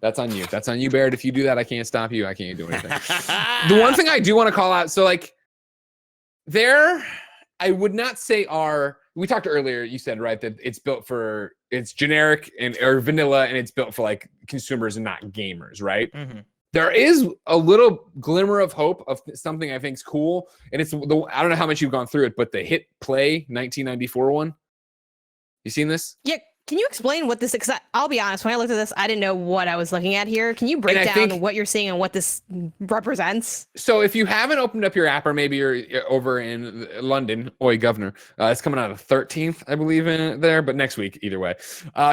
That's on you. That's on you, Barrett. If you do that, I can't stop you. I can't do anything. The one thing I do want to call out, so like I would not say we talked earlier, you said, right, that it's generic or vanilla and it's built for like consumers and not gamers, right? Mm-hmm. There is a little glimmer of hope of something I think is cool. And I don't know how much you've gone through it, but the Hit Play 1994 one. You seen this? Yeah. Can you explain what this, because I'll be honest, when I looked at this, I didn't know what I was looking at here. Can you break down what you're seeing and what this represents? So if you haven't opened up your app, or maybe you're over in London, oi governor, it's coming out the 13th, I believe, in there, but next week, either way.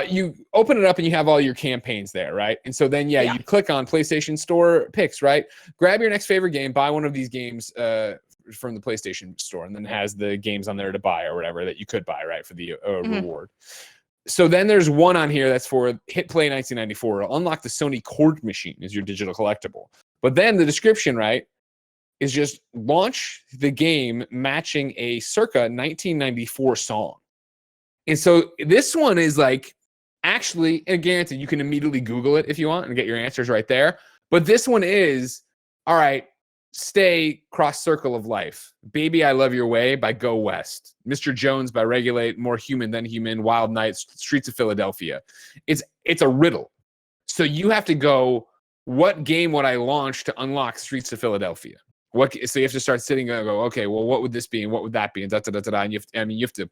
You open it up and you have all your campaigns there, right? And so then, you click on PlayStation Store picks, right? Grab your next favorite game, buy one of these games from the PlayStation Store, and then it has the games on there to buy or whatever that you could buy, right, for the reward. So then there's one on here that's for Hit Play 1994. It'll unlock the Sony Cord Machine as your digital collectible. But then the description, right, is just launch the game matching a circa 1994 song. And so this one is like, actually, and guaranteed, you can immediately Google it if you want and get your answers right there. But this one is, all right, Stay, Cross Circle of Life. Baby, I Love Your Way by Go West. Mr. Jones by Regulate, More Human Than Human, Wild Nights, Streets of Philadelphia. It's a riddle. So you have to go, what game would I launch to unlock Streets of Philadelphia? So you have to start sitting and go, okay, well, what would this be and what would that be? And and you have to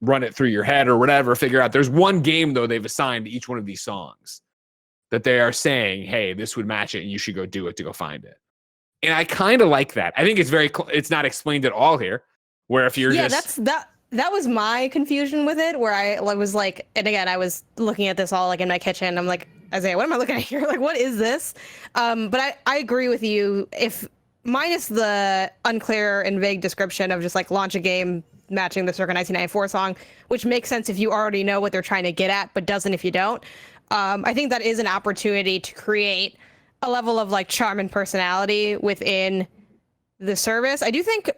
run it through your head or whatever, figure out. There's one game, though, they've assigned to each one of these songs that they are saying, hey, this would match it and you should go do it to go find it. And I kind of like that. I think it's it's not explained at all here, where if you're that was my confusion with it, where I was like, and again, I was looking at this all like in my kitchen. I'm like, Isaiah, what am I looking at here? Like, what is this? But I agree with you. If minus the unclear and vague description of just like launch a game matching the circa 1994 song, which makes sense if you already know what they're trying to get at, but doesn't if you don't. I think that is an opportunity to create a level of like charm and personality within the service. I do think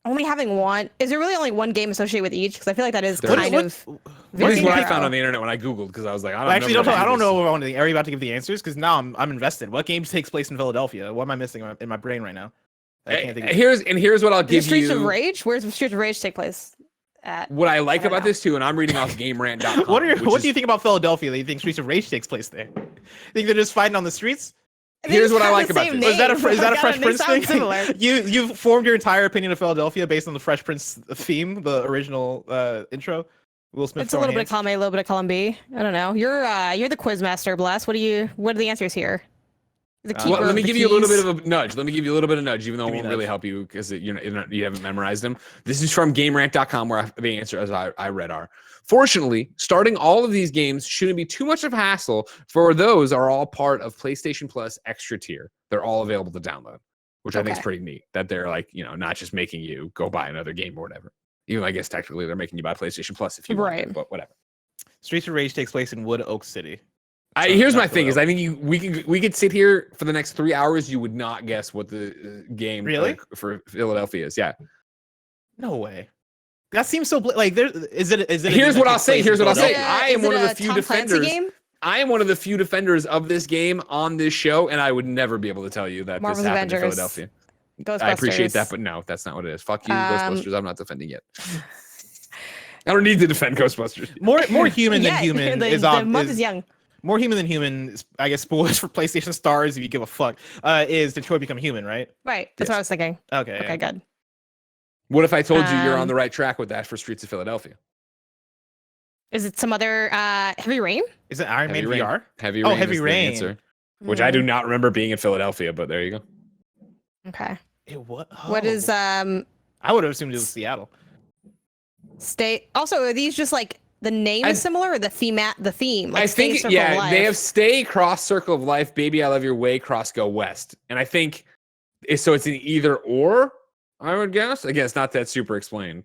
only having one, is there really only one game associated with each? Because I feel like that is kind of. What is what I found on the internet when I Googled, because I was like, I don't know. Are you about to give the answers? Because now I'm invested. What games takes place in Philadelphia? What am I missing in my brain right now? I can't think. Here's what I'll give you. Streets of Rage. Where's Streets of Rage take place? What I like about this too, and I'm reading off GameRant.com. What do you think about Philadelphia? Do you think Streets of Rage takes place there? Think they're just fighting on the streets? Here's what I like about this. Is that a Fresh Prince thing? You've formed your entire opinion of Philadelphia based on the Fresh Prince theme, the original intro. Will Smith. It's a little bit of column A, a little bit of column B. I don't know. You're the quiz master, Bless. What are the answers here? Let me give you a little bit of a nudge. Even though it won't really help you because you haven't memorized them. This is from GameRant.com, where the answers I read are: fortunately, starting all of these games shouldn't be too much of a hassle, for those are all part of PlayStation Plus Extra Tier. They're all available to download, which I think is pretty neat. That they're like, not just making you go buy another game or whatever. Even I guess technically they're making you buy PlayStation Plus if you want to, but whatever. Streets of Rage takes place in Wood Oak City. Here's my thing: is I think we could sit here for the next 3 hours. You would not guess what the game for Philadelphia is. Yeah. No way. That seems so like there is it. Here's what I'll say. I am one of the few defenders. I am one of the few defenders of this game on this show, and I would never be able to tell you that Marvel's this happened Avengers. in Philadelphia. Ghostbusters. I appreciate that, but no, that's not what it is. Fuck you, Ghostbusters. I'm not defending yet. I don't need to defend Ghostbusters. More human than human the month is young. More human than human, I guess, spoilers for PlayStation Stars, if you give a fuck, is Detroit Become Human, right? Right. That's what I was thinking. Okay, good. What if I told you you're on the right track with that for Streets of Philadelphia? Is it some other Heavy Rain? Is it Iron Man VR? Heavy Rain. Heavy Rain. Answer, which I do not remember being in Philadelphia, but there you go. Okay. What is I would have assumed it was Seattle. Stay. Also, are these just like the name is similar, or the theme? Like I think they have Stay, Cross Circle of Life, Baby I Love Your Way, Cross Go West, and I think so. It's an either or. I would guess. Again, it's not that super explained.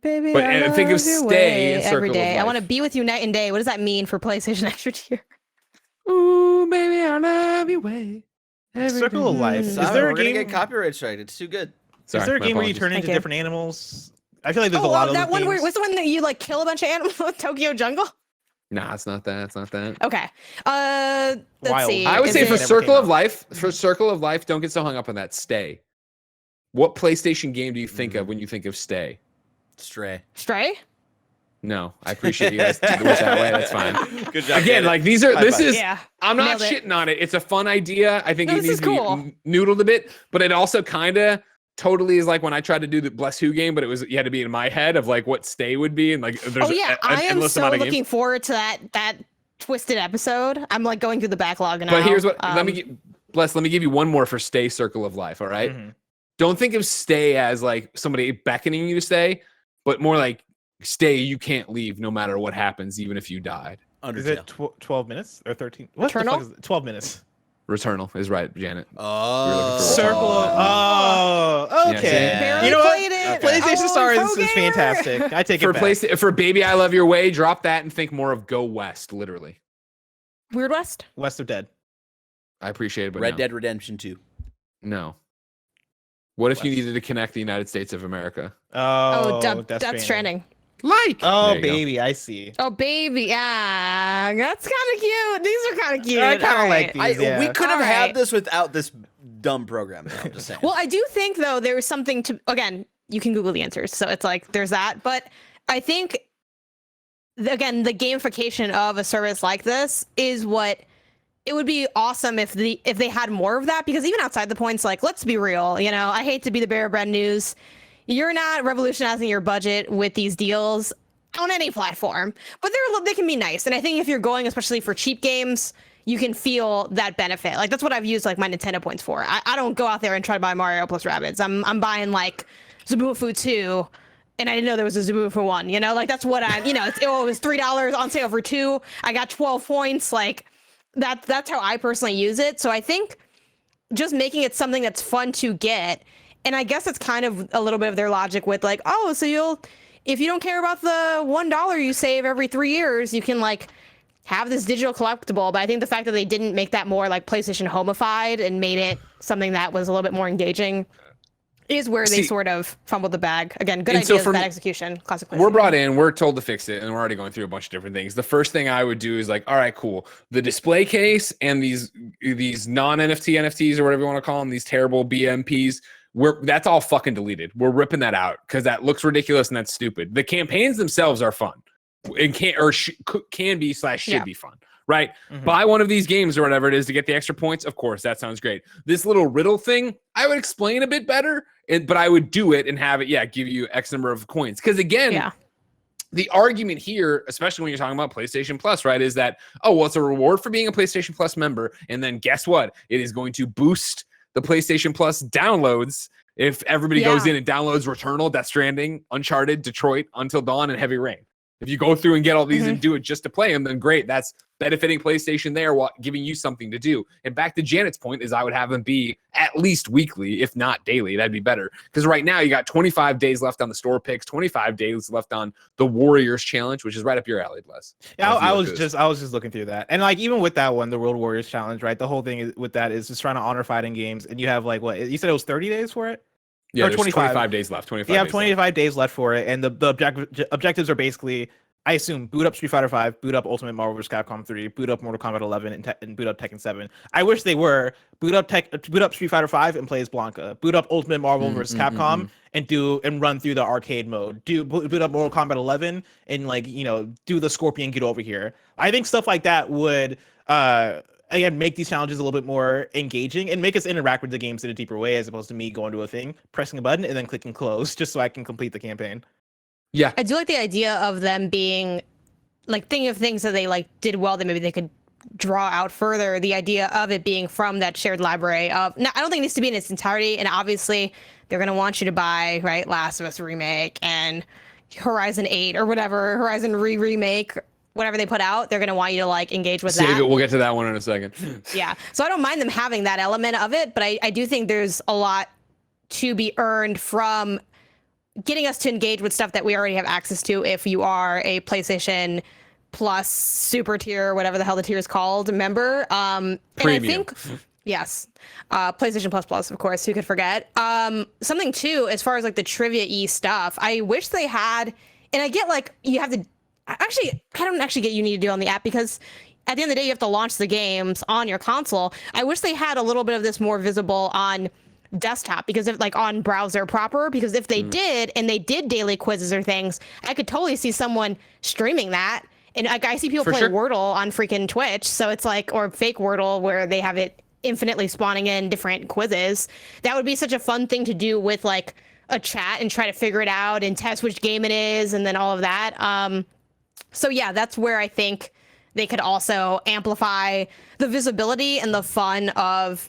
Baby, but and think of Stay and every Circle day. of Life. I want to be with you night and day. What does that mean for PlayStation Extra Tier? Ooh, baby, I love your way. Circle of Life. Is there a game? Get copyright strike? It's too good. Is there a game where you turn into different animals? I feel like there's a lot of that one. games. What's the one that you like kill a bunch of animals with Tokyo Jungle? Nah, it's not that. Okay. Let's see. I would say for Circle of Life, don't get so hung up on that. Stay. What PlayStation game do you think of when you think of Stay? Stray. No, I appreciate you guys doing it that way. That's fine. Good job. Again, like I'm not Nailed it. shitting on it. It's a fun idea. I think it needs to cool. be noodled a bit, but it also kind of totally is like when I tried to do the Bless Who game, but you had to be in my head of like what Stay would be, and like there's I am so looking forward to that twisted episode. I'm like going through the backlog now. But here's what let me give you one more for Stay, Circle of Life. All right? Don't think of Stay as like somebody beckoning you to stay, but more like Stay, you can't leave no matter what happens, even if you died. Is it 12 minutes or 13? What Returnal? the fuck is it? 12 minutes. Returnal is right, Janet. Oh. Circle of... Oh, okay. Yeah. You know what? PlayStation Stars is fantastic. I take it back. For Baby I Love Your Way, drop that and think more of Go West, literally. Weird West? West of Dead. I appreciate it, but Red Dead Redemption 2. No. What if you needed to connect the United States of America? Oh, Death Stranding. Like. Oh There you go. baby, I see. Oh baby, yeah, that's kind of cute. These are kind of cute. I kind of All like right. these. Yeah. We could have Alright. had this without this dumb program. I'm just saying. Well, I do think though there's something to, again, you can Google the answers, so it's like there's that. But I think again, the gamification of a service like this is what it would be awesome if they had more of that, because even outside the points, like, let's be real, you know, I hate to be the bearer of bad news. You're not revolutionizing your budget with these deals on any platform, but they can be nice. And I think if you're going, especially for cheap games, you can feel that benefit. Like, that's what I've used like my Nintendo points for. I don't go out there and try to buy Mario plus Rabbids. I'm buying like Zabufu 2, and I didn't know there was a Zabufu 1, you know, like that's what I'm, you know, it was $3 on sale for 2. I got 12 points. Like that's how I personally use it. So I think just making it something that's fun to get. And I guess it's kind of a little bit of their logic with like, oh, so if you don't care about the $1 you save every 3 years, you can like have this digital collectible. But I think the fact that they didn't make that more like PlayStation homified and made it something that was a little bit more engaging is where they sort of fumbled the bag. Again, good ideas, bad execution, classic PlayStation. We're brought in, we're told to fix it, and we're already going through a bunch of different things. The first thing I would do is like, all right, cool. The display case and these non-NFT NFTs or whatever you want to call them, these terrible BMPs, that's all fucking deleted. We're ripping that out because that looks ridiculous and that's stupid. The campaigns themselves are fun and can be / should be fun, right? Mm-hmm. Buy one of these games or whatever it is to get the extra points. Of course, that sounds great. This little riddle thing, I would explain a bit better, but I would do it and have it, give you X number of coins. Because again, the argument here, especially when you're talking about PlayStation Plus, right, is that, oh, well, it's a reward for being a PlayStation Plus member. And then guess what? It is going to boost the PlayStation Plus downloads if everybody goes in and downloads Returnal, Death Stranding, Uncharted, Detroit, Until Dawn, and Heavy Rain. If you go through and get all these and do it just to play them, then great. That's benefiting PlayStation there while giving you something to do. And back to Janet's point is I would have them be at least weekly, if not daily. That'd be better. Because right now you got 25 days left on the store picks, 25 days left on the Warriors Challenge, which is right up your alley, Bless. Yeah, I was just looking through that. And like even with that one, the World Warriors Challenge, right? The whole thing with that is just trying to honor fighting games. And you have like what? You said it was 30 days for it? Yeah, there's 25 days left. 25 you have 25 days left for it, and the objectives are basically, I assume, boot up Street Fighter 5, boot up Ultimate Marvel vs. Capcom 3, boot up Mortal Kombat 11, and boot up Tekken 7. I wish they were boot up Street Fighter 5 and play as Blanca, boot up Ultimate Marvel vs. Capcom and run through the arcade mode, boot up Mortal Kombat 11 and do the Scorpion get over here. I think stuff like that would again, make these challenges a little bit more engaging and make us interact with the games in a deeper way, as opposed to me going to a thing, pressing a button, and then clicking close just so I can complete the campaign. Yeah. I do like the idea of them being like thinking of things that they like did well that maybe they could draw out further. The idea of it being from that shared library of, now, I don't think it needs to be in its entirety. And obviously they're going to want you to buy, right, Last of Us Remake and Horizon 8 or whatever, Horizon Remake, whatever they put out, they're going to want you to like engage with that. Save it. We'll get to that one in a second. Yeah. So I don't mind them having that element of it, but I do think there's a lot to be earned from getting us to engage with stuff that we already have access to if you are a PlayStation Plus super tier, whatever the hell the tier is called, member. And I think, yes, PlayStation Plus, of course, who could forget? Something too, as far as like the trivia-y stuff, I wish they had, and I get like, you have to, actually, I don't actually get you need to do on the app because at the end of the day, you have to launch the games on your console. I wish they had a little bit of this more visible on desktop, because if like on browser proper, because if they did and they did daily quizzes or things, I could totally see someone streaming that. And like I see people play Wordle on freaking Twitch, so it's like, or fake Wordle where they have it infinitely spawning in different quizzes. That would be such a fun thing to do with like a chat and try to figure it out and test which game it is and then all of that. So yeah, that's where I think they could also amplify the visibility and the fun of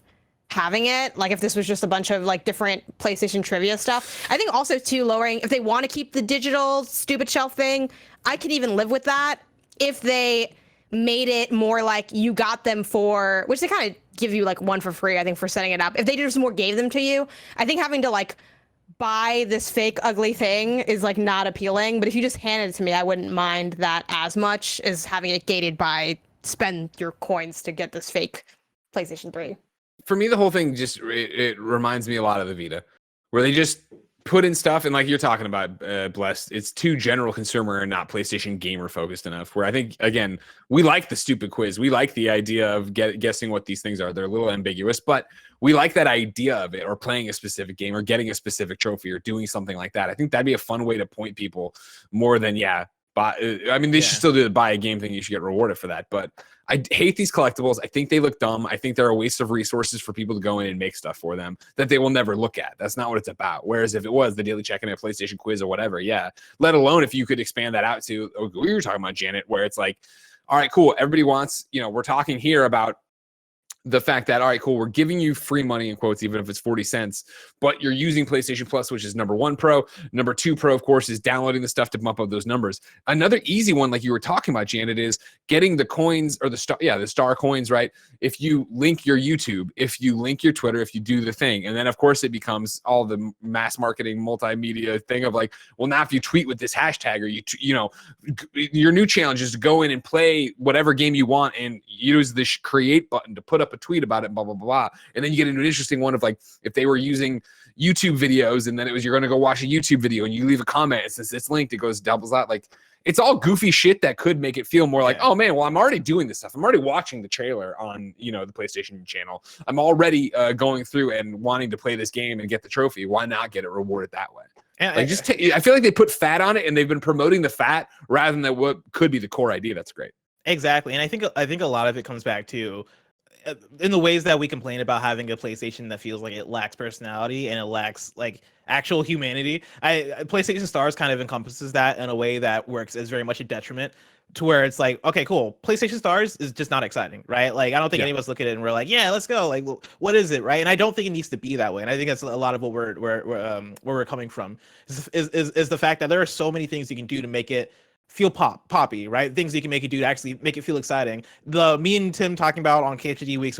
having it. Like if this was just a bunch of like different PlayStation trivia stuff. I think also too, lowering, if they want to keep the digital stupid shelf thing, I could even live with that if they made it more like you got them for, which they kind of give you like one for free, I think, for setting it up. If they just more gave them to you, I think having to like buy this fake ugly thing is like not appealing. But if you just handed it to me, I wouldn't mind that as much as having it gated by spend your coins to get this fake PlayStation 3. For me, the whole thing just, it reminds me a lot of the Vita, where they just put in stuff, and like you're talking about, Blessed, it's too general consumer and not PlayStation gamer focused enough. Where I think, again, we like the stupid quiz. We like the idea of guessing what these things are. They're a little ambiguous, but we like that idea of it, or playing a specific game, or getting a specific trophy, or doing something like that. I think that'd be a fun way to point people more than, they should still do the buy a game thing. You should get rewarded for that. But I hate these collectibles. I think they look dumb. I think they're a waste of resources for people to go in and make stuff for them that they will never look at. That's not what it's about. Whereas if it was the daily check-in, a PlayStation quiz or whatever, let alone if you could expand that out to, we were talking about Janet, where it's like, all right, cool. Everybody wants, we're talking here about the fact that, all right, cool, we're giving you free money in quotes, even if it's 40 cents, but you're using PlayStation Plus, which is number 1 pro. Number 2 pro, of course, is downloading the stuff to bump up those numbers. Another easy one, like you were talking about, Janet, is getting the coins, or the star coins, right? If you link your YouTube, if you link your Twitter, if you do the thing. And then, of course, it becomes all the mass marketing multimedia thing of like, well, now if you tweet with this hashtag, or your new challenge is to go in and play whatever game you want and use this create button to put up a tweet about it, blah, blah, blah. And then you get into an interesting one of like, if they were using YouTube videos, and then it was, you're going to go watch a YouTube video and you leave a comment, and since it's linked, it goes doubles out. Like, it's all goofy shit that could make it feel more like, oh man, well, I'm already doing this stuff. I'm already watching the trailer on, the PlayStation channel. I'm already going through and wanting to play this game and get the trophy. Why not get it rewarded that way? And I feel like they put fat on it, and they've been promoting the fat rather than what could be the core idea. That's great. Exactly. And I think a lot of it comes back to, in the ways that we complain about having a PlayStation that feels like it lacks personality and it lacks like actual humanity. PlayStation Stars kind of encompasses that in a way that works as very much a detriment to where it's like, okay, cool, PlayStation Stars is just not exciting, right? Like, I don't think any of us look at it and we're like, yeah, let's go. Like, what is it, right? And I don't think it needs to be that way. And I think that's a lot of what where we're coming from is the fact that there are so many things you can do to make it feel poppy, right? Things you can make it do to actually make it feel exciting. Me and Tim talking about on KHD weeks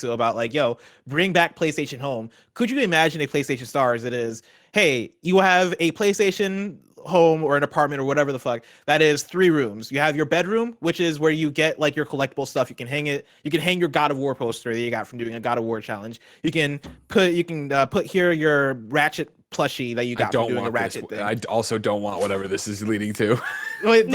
ago about like, yo, bring back PlayStation Home. Could you imagine a PlayStation Stars that is, hey, you have a PlayStation home or an apartment or whatever the fuck that is 3 rooms. You have your bedroom, which is where you get like your collectible stuff. You can hang your God of War poster that you got from doing a God of War challenge. You can put here your Ratchet plushie that you got from doing a Ratchet thing. I also don't want whatever this is leading to. Keep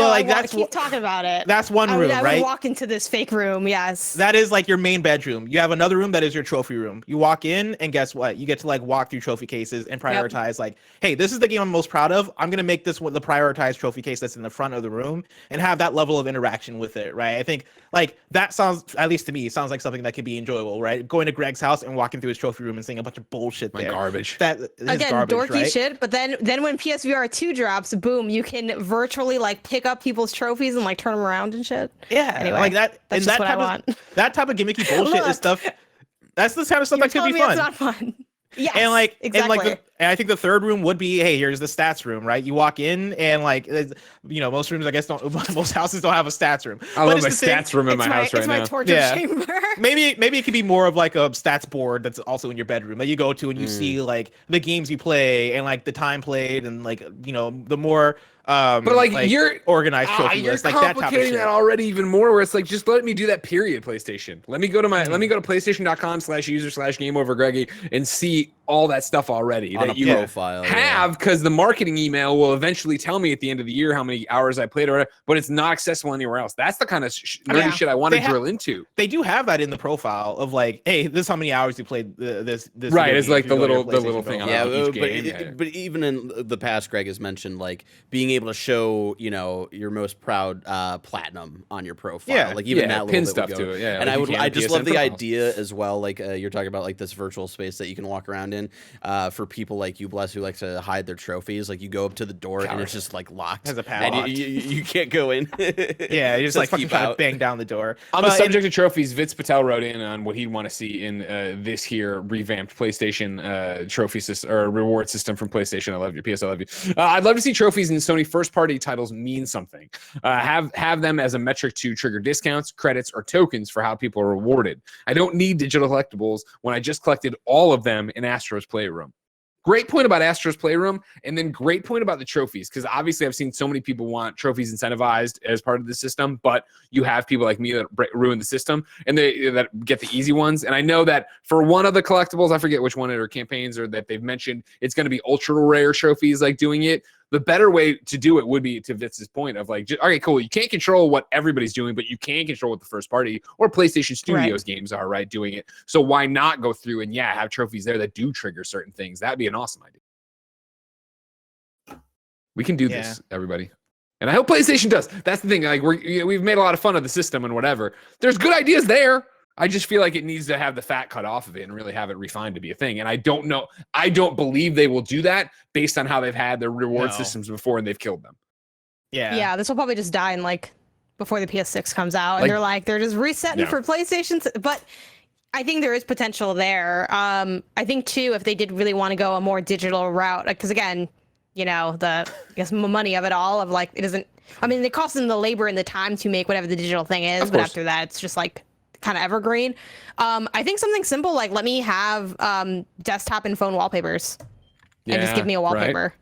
talking about it. That's one room, right? I would walk into this fake room. Yes. That is like your main bedroom. You have another room that is your trophy room. You walk in, and guess what? You get to like walk through trophy cases and prioritize like, hey, this is the game I'm most proud of. I'm gonna make this one the prioritized trophy case that's in the front of the room, and have that level of interaction with it, right? I think like that sounds, at least to me, sounds like something that could be enjoyable, right? Going to Greg's house and walking through his trophy room and seeing a bunch of bullshit there. Garbage. That is again, garbage, dorky right? shit. But then when PSVR 2 drops, boom, you can virtually like pick up people's trophies and like turn them around and shit. Yeah, anyway, like that. That's just what I want. That type of gimmicky bullshit is stuff. That's the kind of stuff that could be fun. It's not fun. Yes, and I think the third room would be, hey, here's the stats room, right? You walk in and like, most rooms, I guess, most houses don't have a stats room. I love my stats room in my house right now. It's my torture chamber. Maybe it could be more of like a stats board that's also in your bedroom that you go to and you see like the games you play and like the time played and like, the more but like you're organized trophy you're list, like that type of complicating shit. that already even more, where it's like, just let me do that, period. PlayStation, let me go to PlayStation.com/user/GameOverGreggy and see all that stuff already on that a you profile have, because the marketing email will eventually tell me at the end of the year how many hours I played, but it's not accessible anywhere else. That's the kind of nerdy shit I want to drill into. They do have that in the profile of like, hey, this is how many hours you played this right. It's like the little thing on each game. But even in the past, Greg has mentioned like being able to show your most proud platinum on your profile, like even that pin little stuff to it. And I just love the idea as well, like you're talking about like this virtual space that you can walk around in, for people like you, Bless, who like to hide their trophies. Like you go up to the door and it's just like locked. Has a padlock. And you can't go in. Yeah, you just like fucking try to bang down the door. On the subject of trophies, Vitz Patel wrote in on what he'd want to see in this here revamped PlayStation trophy system or reward system from PlayStation. I love you, PS. I love you. I'd love to see trophies in Sony first-party titles mean something. Have them as a metric to trigger discounts, credits, or tokens for how people are rewarded. I don't need digital collectibles when I just collected all of them in Astro's Playroom. Great point about Astro's Playroom, and then great point about the trophies, because obviously I've seen so many people want trophies incentivized as part of the system, but you have people like me that ruin the system, and they that get the easy ones. And I know that for one of the collectibles, I forget which one it or campaigns or that they've mentioned, it's going to be ultra rare trophies like doing it. The better way to do it would be, to Vitz's point of like, okay, cool, you can't control what everybody's doing, but you can control what the first party or PlayStation Studios games are, right, doing it. So why not go through and, have trophies there that do trigger certain things? That'd be an awesome idea. We can do this, everybody. And I hope PlayStation does. That's the thing. Like, we've made a lot of fun of the system and whatever. There's good ideas there. I just feel like it needs to have the fat cut off of it and really have it refined to be a thing. And I don't know. I don't believe they will do that based on how they've had their reward systems before and they've killed them. Yeah, this will probably just die in like before the PS6 comes out. And they're just resetting for PlayStation. But I think there is potential there. I think too, if they did really want to go a more digital route, because again, the money of it all of like, it isn't, I mean, it costs them the labor and the time to make whatever the digital thing is. But after that, it's just like, kind of evergreen. I think something simple like let me have desktop and phone wallpapers and just give me a wallpaper. Right.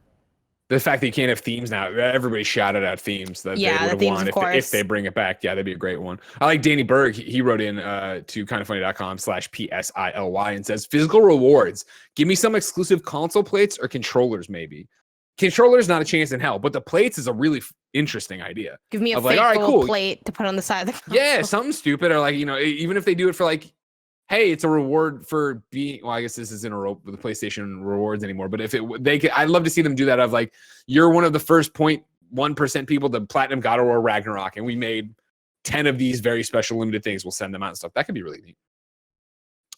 The fact that you can't have themes now, everybody shouted out themes that they would have won if they bring it back. Yeah, that'd be a great one. I like Danny Berg. He wrote in to kindafunny.com/PSILY and says, physical rewards. Give me some exclusive console plates or controllers maybe. Controllers, not a chance in hell, but the plates is a really interesting idea. Give me a fake gold plate to put on the side of the console. Yeah, something stupid, or like, even if they do it for like, hey, it's a reward for being, well, I guess this isn't with the PlayStation rewards anymore, but if I'd love to see them do that of like, you're one of the first 0.1% people to platinum God of War Ragnarok, and we made 10 of these very special limited things. We'll send them out and stuff. That could be really neat.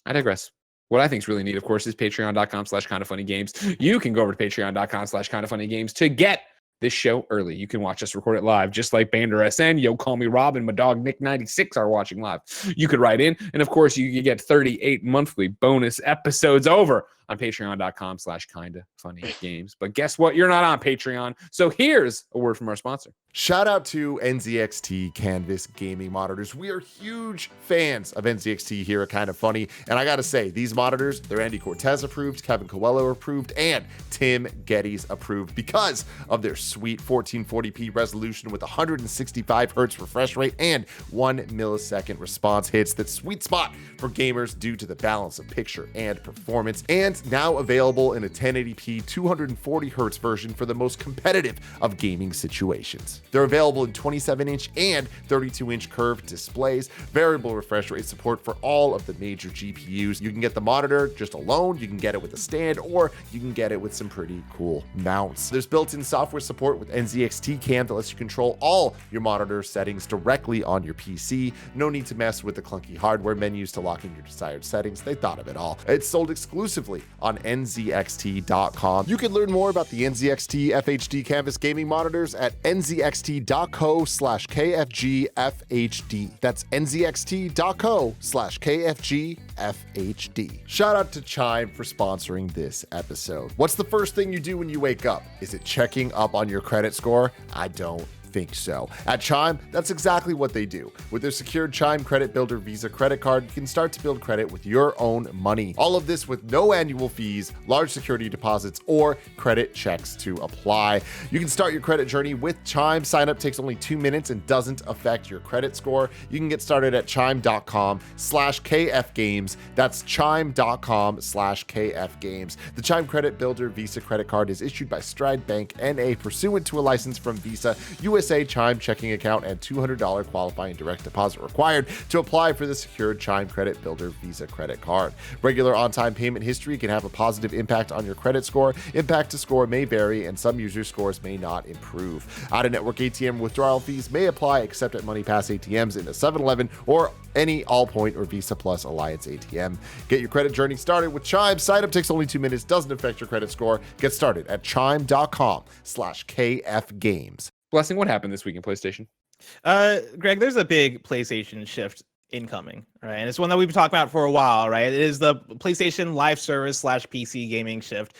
I digress. What I think is really neat, of course, is patreon.com/kindafunnygames. You can go over to patreon.com/kindafunnygames to get this show early. You can watch us record it live, just like Bander SN, Yo Call Me Rob, and my dog Nick96 are watching live. You could write in, and of course, you get 38 monthly bonus episodes over on patreon.com/kindafunnygames. But guess what? You're not on Patreon. So here's a word from our sponsor. Shout out to NZXT Canvas Gaming Monitors. We are huge fans of NZXT here at Kinda Funny. And I gotta say, these monitors, they're Andy Cortez approved, Kevin Coelho approved, and Tim Geddes approved because of their sweet 1440p resolution with 165 hertz refresh rate and 1 millisecond response hits. That sweet spot for gamers due to the balance of picture and performance. And now available in a 1080p 240 hertz version for the most competitive of gaming situations. They're available in 27-inch and 32-inch curved displays, variable refresh rate support for all of the major GPUs. You can get the monitor just alone, you can get it with a stand, or you can get it with some pretty cool mounts. There's built-in software support with NZXT Cam that lets you control all your monitor settings directly on your PC. No need to mess with the clunky hardware menus to lock in your desired settings. They thought of it all. It's sold exclusively on nzxt.com. You can learn more about the NZXT FHD Canvas gaming monitors at nzxt.co/KFGFHD. That's nzxt.co/KFGFHD. Shout out to Chime for sponsoring this episode. What's the first thing you do when you wake up? Is it checking up on your credit score? I don't think so. At Chime, that's exactly what they do. With their secured Chime Credit Builder Visa credit card, you can start to build credit with your own money. All of this with no annual fees, large security deposits, or credit checks to apply. You can start your credit journey with Chime. Sign up takes only 2 minutes and doesn't affect your credit score. You can get started at chime.com/KFgames. That's chime.com/KFgames. The Chime Credit Builder Visa credit card is issued by Stride Bank NA pursuant to a license from Visa, USA Chime checking account, and $200 qualifying direct deposit required to apply for the secured Chime Credit Builder Visa credit card. Regular on-time payment history can have a positive impact on your credit score. Impact to score may vary, and some users' scores may not improve. Out-of-network ATM withdrawal fees may apply except at MoneyPass ATMs in a 7-Eleven or any Allpoint or Visa Plus Alliance ATM. Get your credit journey started with Chime. Sign up takes only 2 minutes, doesn't affect your credit score. Get started at chime.com/KFgames. Blessing, what happened this week in PlayStation? Greg, there's a big PlayStation shift incoming, right? And it's one that we've been talking about for a while, right? It is the PlayStation Live Service / PC gaming shift.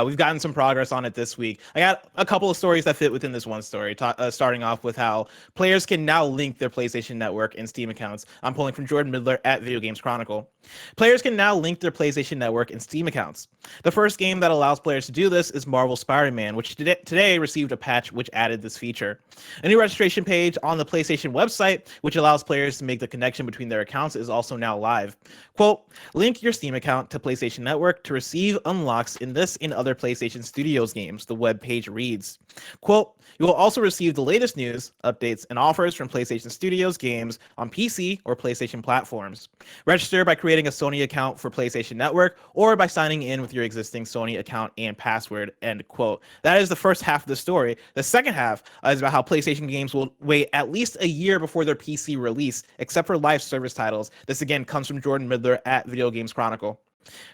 We've gotten some progress on it this week. I got a couple of stories that fit within this one story, starting off with how players can now link their PlayStation Network and Steam accounts. I'm pulling from Jordan Midler at Video Games Chronicle. Players can now link their PlayStation Network and Steam accounts. The first game that allows players to do this is Marvel Spider-Man, which today received a patch which added this feature. A new registration page on the PlayStation website, which allows players to make the connection between their accounts, is also now live. Quote, link your Steam account to PlayStation Network to receive unlocks in this and other PlayStation Studios games, the web page reads. Quote, you will also receive the latest news, updates, and offers from PlayStation Studios games on PC or PlayStation platforms. Register by creating a Sony account for PlayStation Network or by signing in with your existing Sony account and password, end quote. That is the first half of the story. The second half is about how PlayStation games will wait at least a year before their PC release, except for live service titles. This again comes from Jordan Midler at Video Games Chronicle.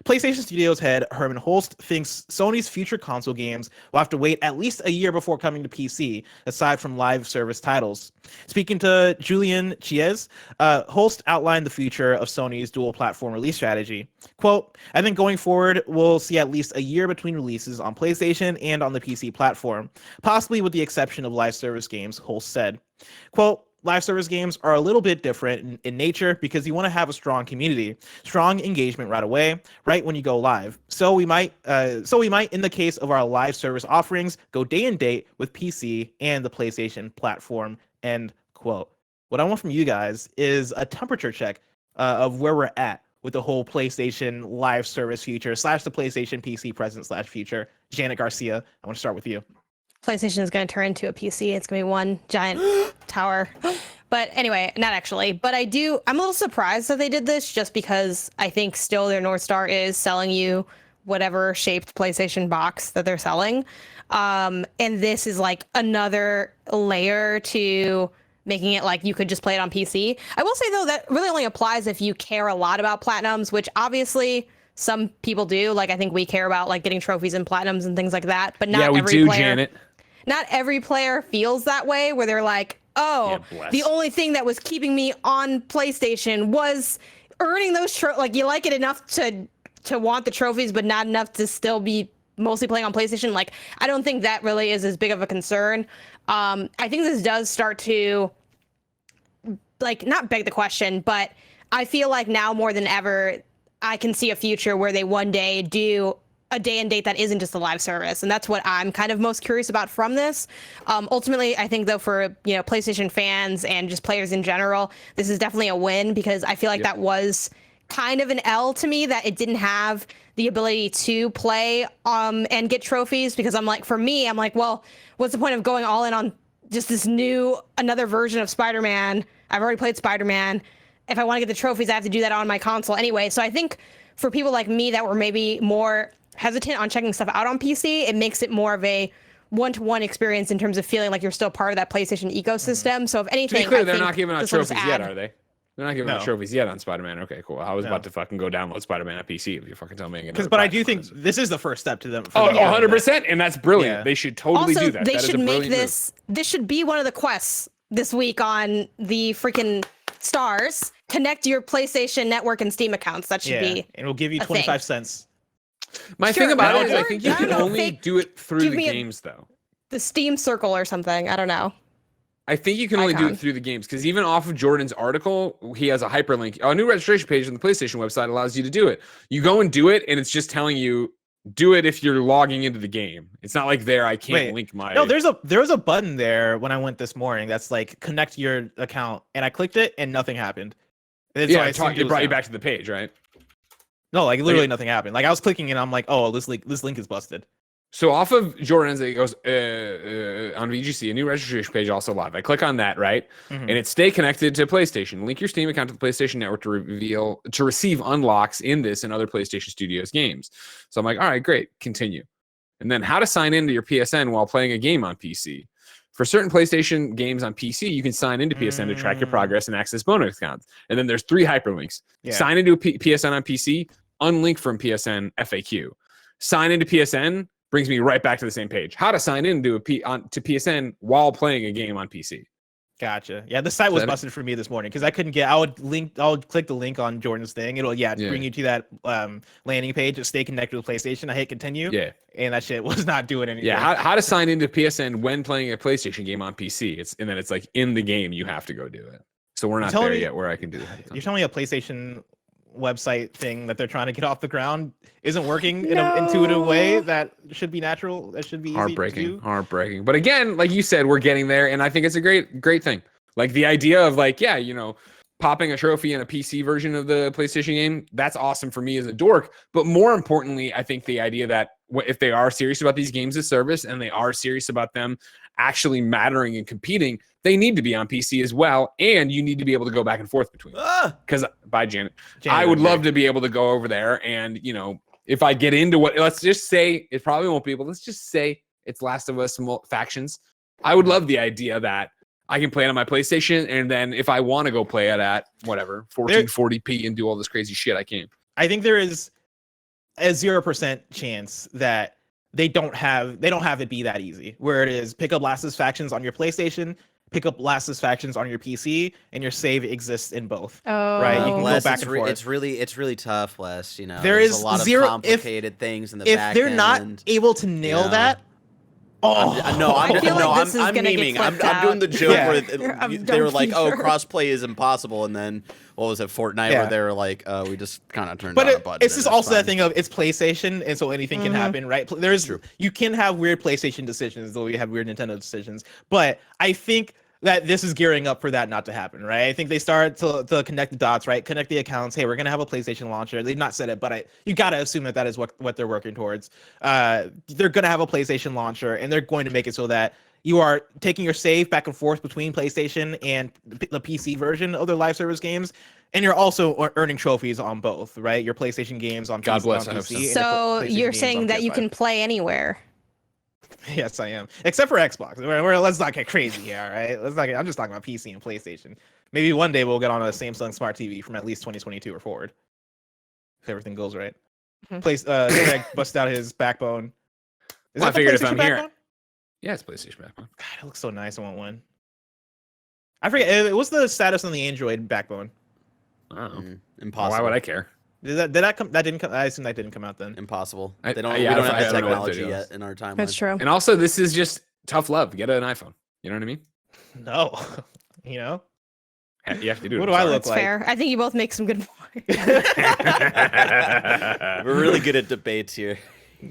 PlayStation Studios head Herman Holst thinks Sony's future console games will have to wait at least a year before coming to PC, aside from live service titles. Speaking to Julian Chiez, Holst outlined the future of Sony's dual platform release strategy. Quote, I think going forward, we'll see at least a year between releases on PlayStation and on the PC platform, possibly with the exception of live service games, Holst said. Quote, live service games are a little bit different in nature because you want to have a strong community, strong engagement right away, right when you go live. So we might, in the case of our live service offerings, go day and date with PC and the PlayStation platform, end quote. What I want from you guys is a temperature check of where we're at with the whole PlayStation live service future / the PlayStation PC present / future. Janet Garcia, I want to start with you. PlayStation is going to turn into a PC. It's going to be one giant tower. But anyway, not actually. But I'm a little surprised that they did this just because I think still their North Star is selling you whatever shaped PlayStation box that they're selling. And this is like another layer to making it like you could just play it on PC. I will say, though, that really only applies if you care a lot about platinums, which obviously some people do. Like, I think we care about like getting trophies and platinums and things like that. But not every player. Janet. Not every player feels that way, where they're like, oh, yeah, the only thing that was keeping me on PlayStation was earning those like, you like it enough to want the trophies, but not enough to still be mostly playing on PlayStation. Like, I don't think that really is as big of a concern. I think this does start to, like, not beg the question, but I feel like now more than ever, I can see a future where they one day do a day and date that isn't just a live service. And that's what I'm kind of most curious about from this. Ultimately, I think, though, for, PlayStation fans and just players in general, this is definitely a win, because I feel like that was kind of an L to me, that it didn't have the ability to play and get trophies, because for me, I'm like, well, what's the point of going all in on just this another version of Spider-Man? I've already played Spider-Man. If I want to get the trophies, I have to do that on my console anyway. So I think for people like me that were maybe more hesitant on checking stuff out on PC, it makes it more of a one-to-one experience in terms of feeling like you're still part of that PlayStation ecosystem. So if anything, to be clear, they're not giving out trophies yet, are they? They're not giving out trophies yet on Spider-Man. Okay, cool. I was about to fucking go download Spider-Man on PC if you fucking tell me. But I do think this is the first step to them. 100%, and that's brilliant. Yeah. They should totally also, do that. They should make this. Move. This should be one of the quests this week on the freaking stars. Connect your PlayStation Network and Steam accounts. That should be. And we'll give you 25 cents. My thing about it is, I think you can only do it through the games, though. The Steam Circle or something. I don't know. I think you can only do it through the games, because even off of Jordan's article, he has a hyperlink. A new registration page on the PlayStation website allows you to do it. You go and do it, and it's just telling you, do it if you're logging into the game. It's not like I can't link my... No, there was a button there when I went this morning that's like, connect your account, and I clicked it, and nothing happened. It brought you back to the page, right? No, like literally nothing happened. Like I was clicking and I'm like, oh, this link is busted. So off of Jordan's, it goes on VGC, a new registration page also live. I click on that, right? Mm-hmm. And it's stay connected to PlayStation. Link your Steam account to the PlayStation Network to receive unlocks in this and other PlayStation Studios games. So I'm like, all right, great, continue. And then how to sign into your PSN while playing a game on PC. For certain PlayStation games on PC, you can sign into PSN to track your progress and access bonus accounts. And then there's 3 hyperlinks. Yeah. Sign into a PSN on PC, unlink from PSN FAQ. Sign into PSN brings me right back to the same page. How to sign into to PSN while playing a game on PC. Gotcha. Yeah, the site was That- busted for me this morning because I couldn't get. I would click the link on Jordan's thing. It'll bring you to that landing page to stay connected with PlayStation. I hit continue. Yeah. And that shit was not doing anything. Yeah, how to sign into PSN when playing a PlayStation game on PC. And then it's like in the game you have to go do it. So we're not there yet where I can do that. You're telling me a PlayStation website thing that they're trying to get off the ground isn't working in an intuitive way that should be natural, that should be easy to do? Heartbreaking. But again, like you said, we're getting there, and I think it's a great thing. Like the idea of like, yeah, popping a trophy in a PC version of the PlayStation game, that's awesome for me as a dork. But more importantly, I think the idea that if they are serious about these games as service and they are serious about them actually mattering and competing, they need to be on PC as well. And you need to be able to go back and forth between them. Because by Janet, I would love to be able to go over there and, if I get into let's just say it probably won't be, but let's just say it's Last of Us factions. I would love the idea that I can play it on my PlayStation, and then if I want to go play it at whatever 1440p and do all this crazy shit, I can. I think there is a 0% chance that they don't have it be that easy. Where it is pick up Last of Us Factions on your PlayStation, pick up Last of Us Factions on your PC, and your save exists in both. Oh, right. You can Les, go back and forth. It's really tough, Les. There's a lot zero, of complicated things in the back if they're end. not able to nail that. I feel like this is I'm gonna get memeing. flipped I'm doing the joke where I'm they were done like, for "Oh, crossplay is impossible," and then what was it, Fortnite, where they were like, "We just kind of turned on a button." It's just also that thing of it's PlayStation, and so anything can happen, right? You can have weird PlayStation decisions, though we have weird Nintendo decisions. But I think that this is gearing up for that not to happen, right? I think they start to connect the dots, right? Connect the accounts. Hey, we're gonna have a PlayStation launcher. They've not said it, but you gotta assume that is what they're working towards. They're gonna have a PlayStation launcher, and they're going to make it so that you are taking your save back and forth between PlayStation and the PC version of their live service games, and you're also earning trophies on both, right? Your PlayStation games on God bless, on I PC. hope So you're saying that you can play anywhere? Yes, I am. Except for Xbox. Let's not get crazy here, all right? I'm just talking about PC and PlayStation. Maybe one day we'll get on a Samsung Smart TV from at least 2022 or forward, if everything goes right. Greg busted out his backbone. I figured if I'm here. Backbone? Yeah, it's PlayStation backbone. God, it looks so nice. I want one. I forget. What's the status on the Android backbone? Oh, impossible. Why would I care? Did that come? That didn't come. I assume that didn't come out then. Impossible. We don't don't have have the the technology videos. yet in our timeline. That's true. And also, this is just tough love. Get an iPhone. You know what I mean? No, you know. You have to do it. What do I look That's like? fair. I think you both make some good points. We're really good at debates here.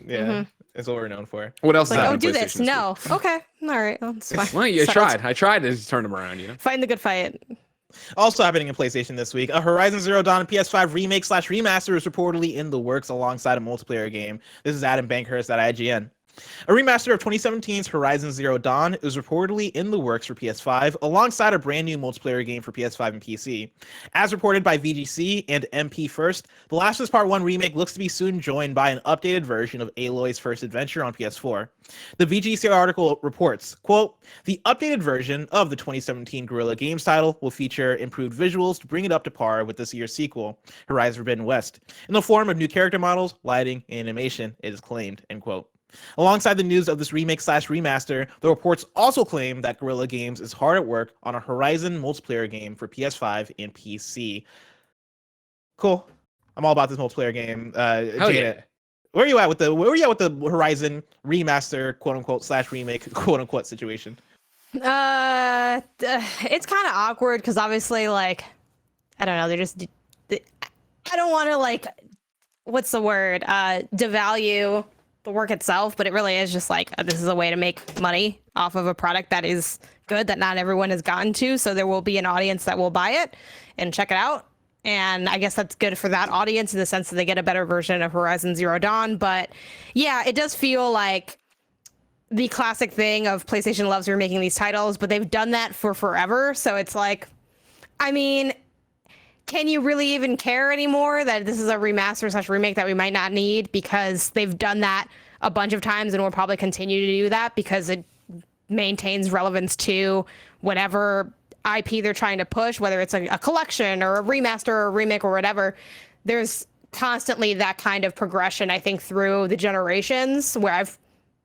Yeah, that's what we're known for. What else? Like, is oh, happening do on this. PlayStation No. week? Okay. All right. Well, it's fine. Well, you Settled. tried. I tried to turn them around. Fighting the good fight. Also happening in PlayStation this week, a Horizon Zero Dawn PS5 remake/remaster is reportedly in the works alongside a multiplayer game. This is Adam Bankhurst at IGN. A remaster of 2017's Horizon Zero Dawn is reportedly in the works for PS5 alongside a brand new multiplayer game for PS5 and PC. As reported by VGC and MP First, The Last of Us Part 1 remake looks to be soon joined by an updated version of Aloy's first adventure on PS4. The VGC article reports, quote, "The updated version of the 2017 Guerrilla Games title will feature improved visuals to bring it up to par with this year's sequel, Horizon Forbidden West, in the form of new character models, lighting, and animation, it is claimed," end quote. Alongside the news of this remake/remaster, the reports also claim that Guerrilla Games is hard at work on a Horizon multiplayer game for PS5 and PC. Cool. I'm all about this multiplayer game. Jada, yeah. where are you at with the Horizon remaster, quote unquote, /remake, quote unquote situation? It's kind of awkward because obviously, like, I don't know. I don't want to, like, what's the word? Devalue the work itself, but it really is just like this is a way to make money off of a product that is good that not everyone has gotten to. So there will be an audience that will buy it and check it out. And I guess that's good for that audience in the sense that they get a better version of Horizon Zero Dawn. But yeah, it does feel like the classic thing of PlayStation loves remaking these titles, but they've done that for forever. So it's like, I mean, can you really even care anymore that this is a remaster/remake that we might not need because they've done that a bunch of times and will probably continue to do that because it maintains relevance to whatever IP they're trying to push, whether it's a collection or a remaster or a remake or whatever. There's constantly that kind of progression, I think, through the generations where I've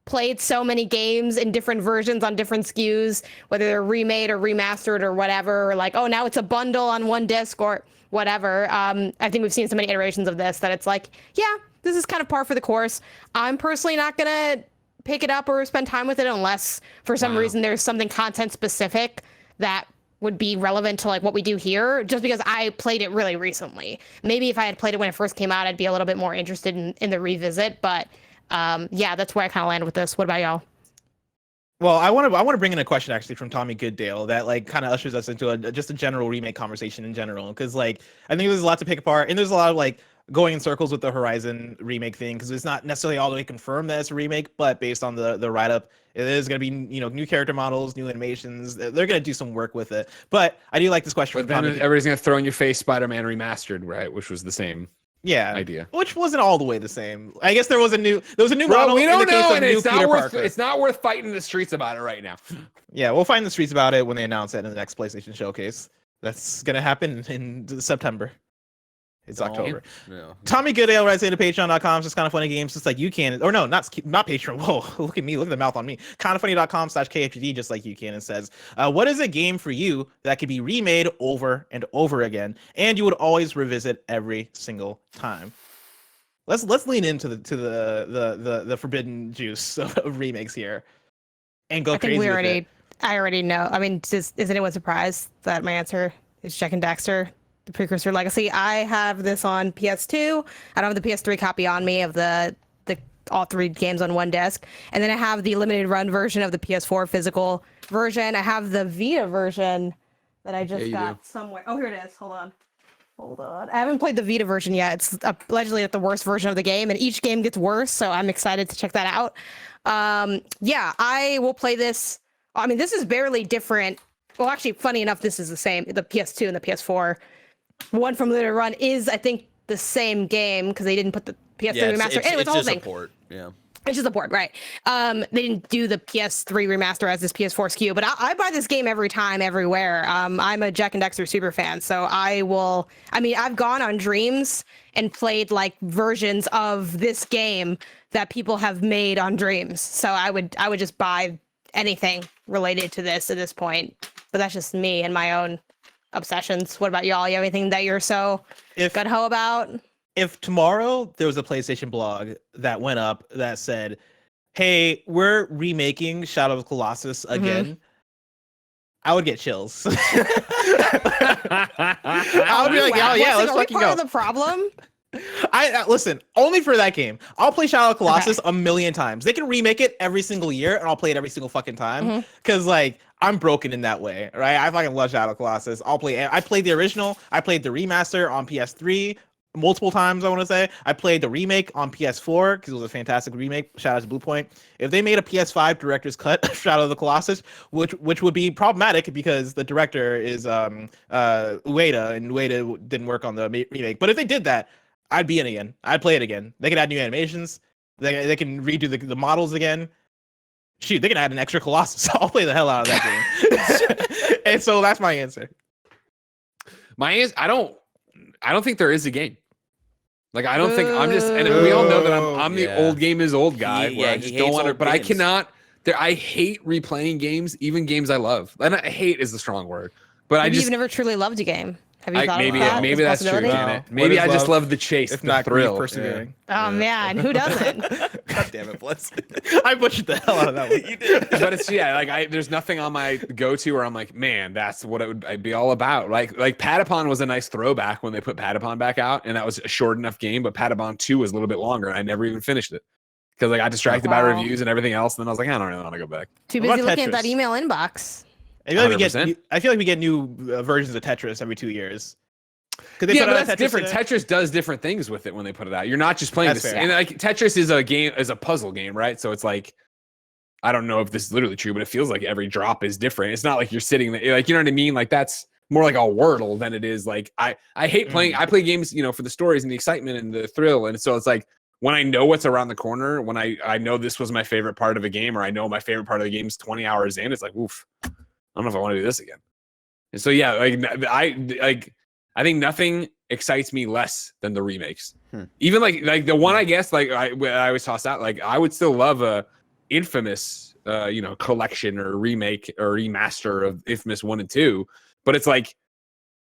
played so many games in different versions on different SKUs, whether they're remade or remastered or whatever, or like, oh, now it's a bundle on one disc or whatever. I think we've seen so many iterations of this that it's like, yeah, this is kind of par for the course. I'm personally not gonna pick it up or spend time with it unless for some reason there's something content specific that would be relevant to like what we do here, just because I played it really recently. Maybe if I had played it when it first came out, I'd be a little bit more interested in the revisit, but yeah, that's where I kind of landed with this. What about y'all? Well, I want to bring in a question actually from Tommy Gooddale that like kind of ushers us into just a general remake conversation in general, because like I think there's a lot to pick apart, and there's a lot of like going in circles with the Horizon remake thing, because it's not necessarily all the way confirmed that it's a remake, but based on the write up, it is going to be, you know, new character models, new animations. They're going to do some work with it. But I do like this question. But then everybody's going to throw in your face Spider-Man Remastered, right? Which was the same. Yeah, idea, which wasn't all the way the same. I guess there was a new model. We don't know, and it's not worth fighting in the streets about it right now. Yeah, we'll fight in the streets about it when they announce it in the next PlayStation showcase. That's gonna happen in September. It's October. Yeah. Tommy Goodale writes into patreon.com, just kind of funny games, just like you can, or no, not Patreon. Whoa, look at me, look at the mouth on me. KindaFunny.com/KFGD, just like you can, and says, what is a game for you that could be remade over and over again, and you would always revisit every single time? Let's lean into the forbidden juice of remakes here, and go crazy with it. I already know. I mean, is anyone surprised that my answer is Jak and Daxter, the Precursor Legacy? I have this on PS2. I don't have the PS3 copy on me of the all three games on one disc. And then I have the limited run version of the PS4 physical version. I have the Vita version that I just got somewhere. Oh, here it is. Hold on. I haven't played the Vita version yet. It's allegedly the worst version of the game, and each game gets worse, so I'm excited to check that out. Yeah, I will play this. I mean, this is barely different. Well, actually, funny enough, this is the same. The PS2 and the PS4. One from Limited Run is, I think, the same game because they didn't put the PS3 remaster. Anyway, it's just a port. Yeah. It's just a port, right? They didn't do the PS3 remaster as this PS4 SKU, but I buy this game every time, everywhere. I'm a Jak and Daxter super fan, so I mean, I've gone on Dreams and played like versions of this game that people have made on Dreams. So I would just buy anything related to this at this point. But that's just me and my own obsessions. What about y'all? You have anything that you're so gung-ho about? If tomorrow there was a PlayStation blog that went up that said, hey, we're remaking Shadow of the Colossus again, I would get chills. I would be like, oh yeah, let's fucking go. Part of the problem? I listen, only for that game. I'll play Shadow of the Colossus a million times. They can remake it every single year, and I'll play it every single fucking time. Because like I'm broken in that way, right? I fucking love Shadow of the Colossus. I played the original. I played the remaster on PS3 multiple times. I want to say I played the remake on PS4 because it was a fantastic remake. Shout out to Bluepoint. If they made a PS5 director's cut of Shadow of the Colossus, which would be problematic because the director is Ueda, and Ueda didn't work on the remake. But if they did that, I'd be in again. I'd play it again. They could add new animations. They can redo the models again. Shoot, they can add an extra Colossus. I'll play the hell out of that game. And so that's my answer. My answer, I don't think there is a game. Like I don't think I'm just, and we all know that I'm the old game is old guy. Where I just don't want to, but games. I cannot. I hate replaying games, even games I love. And I hate is the strong word, but you've never truly loved a game. Have you thought maybe about that? Maybe that's true, Janet. Maybe I just love the chase, if the not thrill, persevering. Yeah. Oh man, who doesn't? God damn it, Blitz! I butchered the hell out of that one. You did, but it's like there's nothing on my go-to where I'm like, man, that's what I'd be all about. Like Patapon was a nice throwback when they put Patapon back out, and that was a short enough game. But Patapon 2 was a little bit longer, and I never even finished it because I got distracted by reviews and everything else. And then I was like, I don't really want to go back. Too busy looking at that email inbox. I feel like we get new versions of Tetris every 2 years. But that's different. Tetris does different things with it when they put it out. You're not just playing this. And like Tetris is a puzzle game, right? So it's like, I don't know if this is literally true, but it feels like every drop is different. It's not like you're sitting there, like, you know what I mean? Like that's more like a Wordle than it is like I hate playing. I play games, for the stories and the excitement and the thrill. And so it's like when I know what's around the corner, when I know this was my favorite part of a game, or I know my favorite part of the game's 20 hours in, it's like, oof, I don't know if I want to do this again. And so yeah, I think nothing excites me less than the remakes. Even like the one, I guess, like I always toss out, like I would still love infamous, collection or remake or remaster of Infamous 1 and 2. But it's like,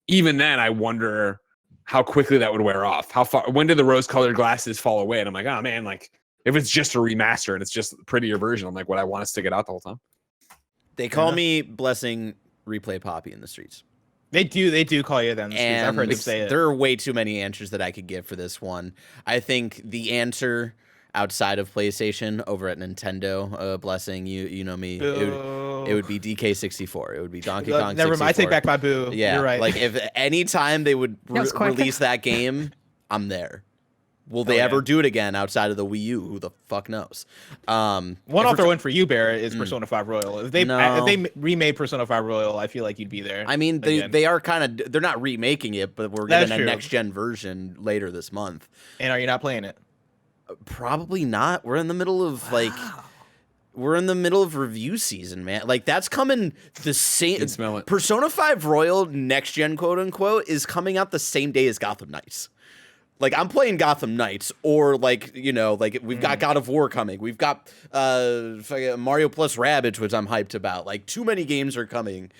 even then, I wonder how quickly that would wear off. When did the rose-colored glasses fall away? And I'm like, oh man, like if it's just a remaster and it's just a prettier version, I'm like, would I want to stick it out the whole time? They call me Blessing Replay Poppy in the streets. They do call you that. I've heard them say it. There are way too many answers that I could give for this one. I think the answer outside of PlayStation over at Nintendo, Blessing, you know me, it would be DK64. It would be Donkey Kong 64. Never mind. I take back my boo. Yeah, you're right. Like if any time they would release that game, I'm there. Will they ever do it again outside of the Wii U? Who the fuck knows? One I'll throw in for you, Barrett, is Persona 5 Royal. If they remade Persona 5 Royal, I feel like you'd be there. I mean, they are kind of, they're not remaking it, but we're getting a next gen version later this month. And are you not playing it? Probably not. We're in the middle of review season, man. Like that's coming the same. Can smell it. Persona 5 Royal next gen, quote unquote, is coming out the same day as Gotham Knights. Like I'm playing Gotham Knights, or like we've got God of War coming. We've got Mario plus Rabbids, which I'm hyped about. Like too many games are coming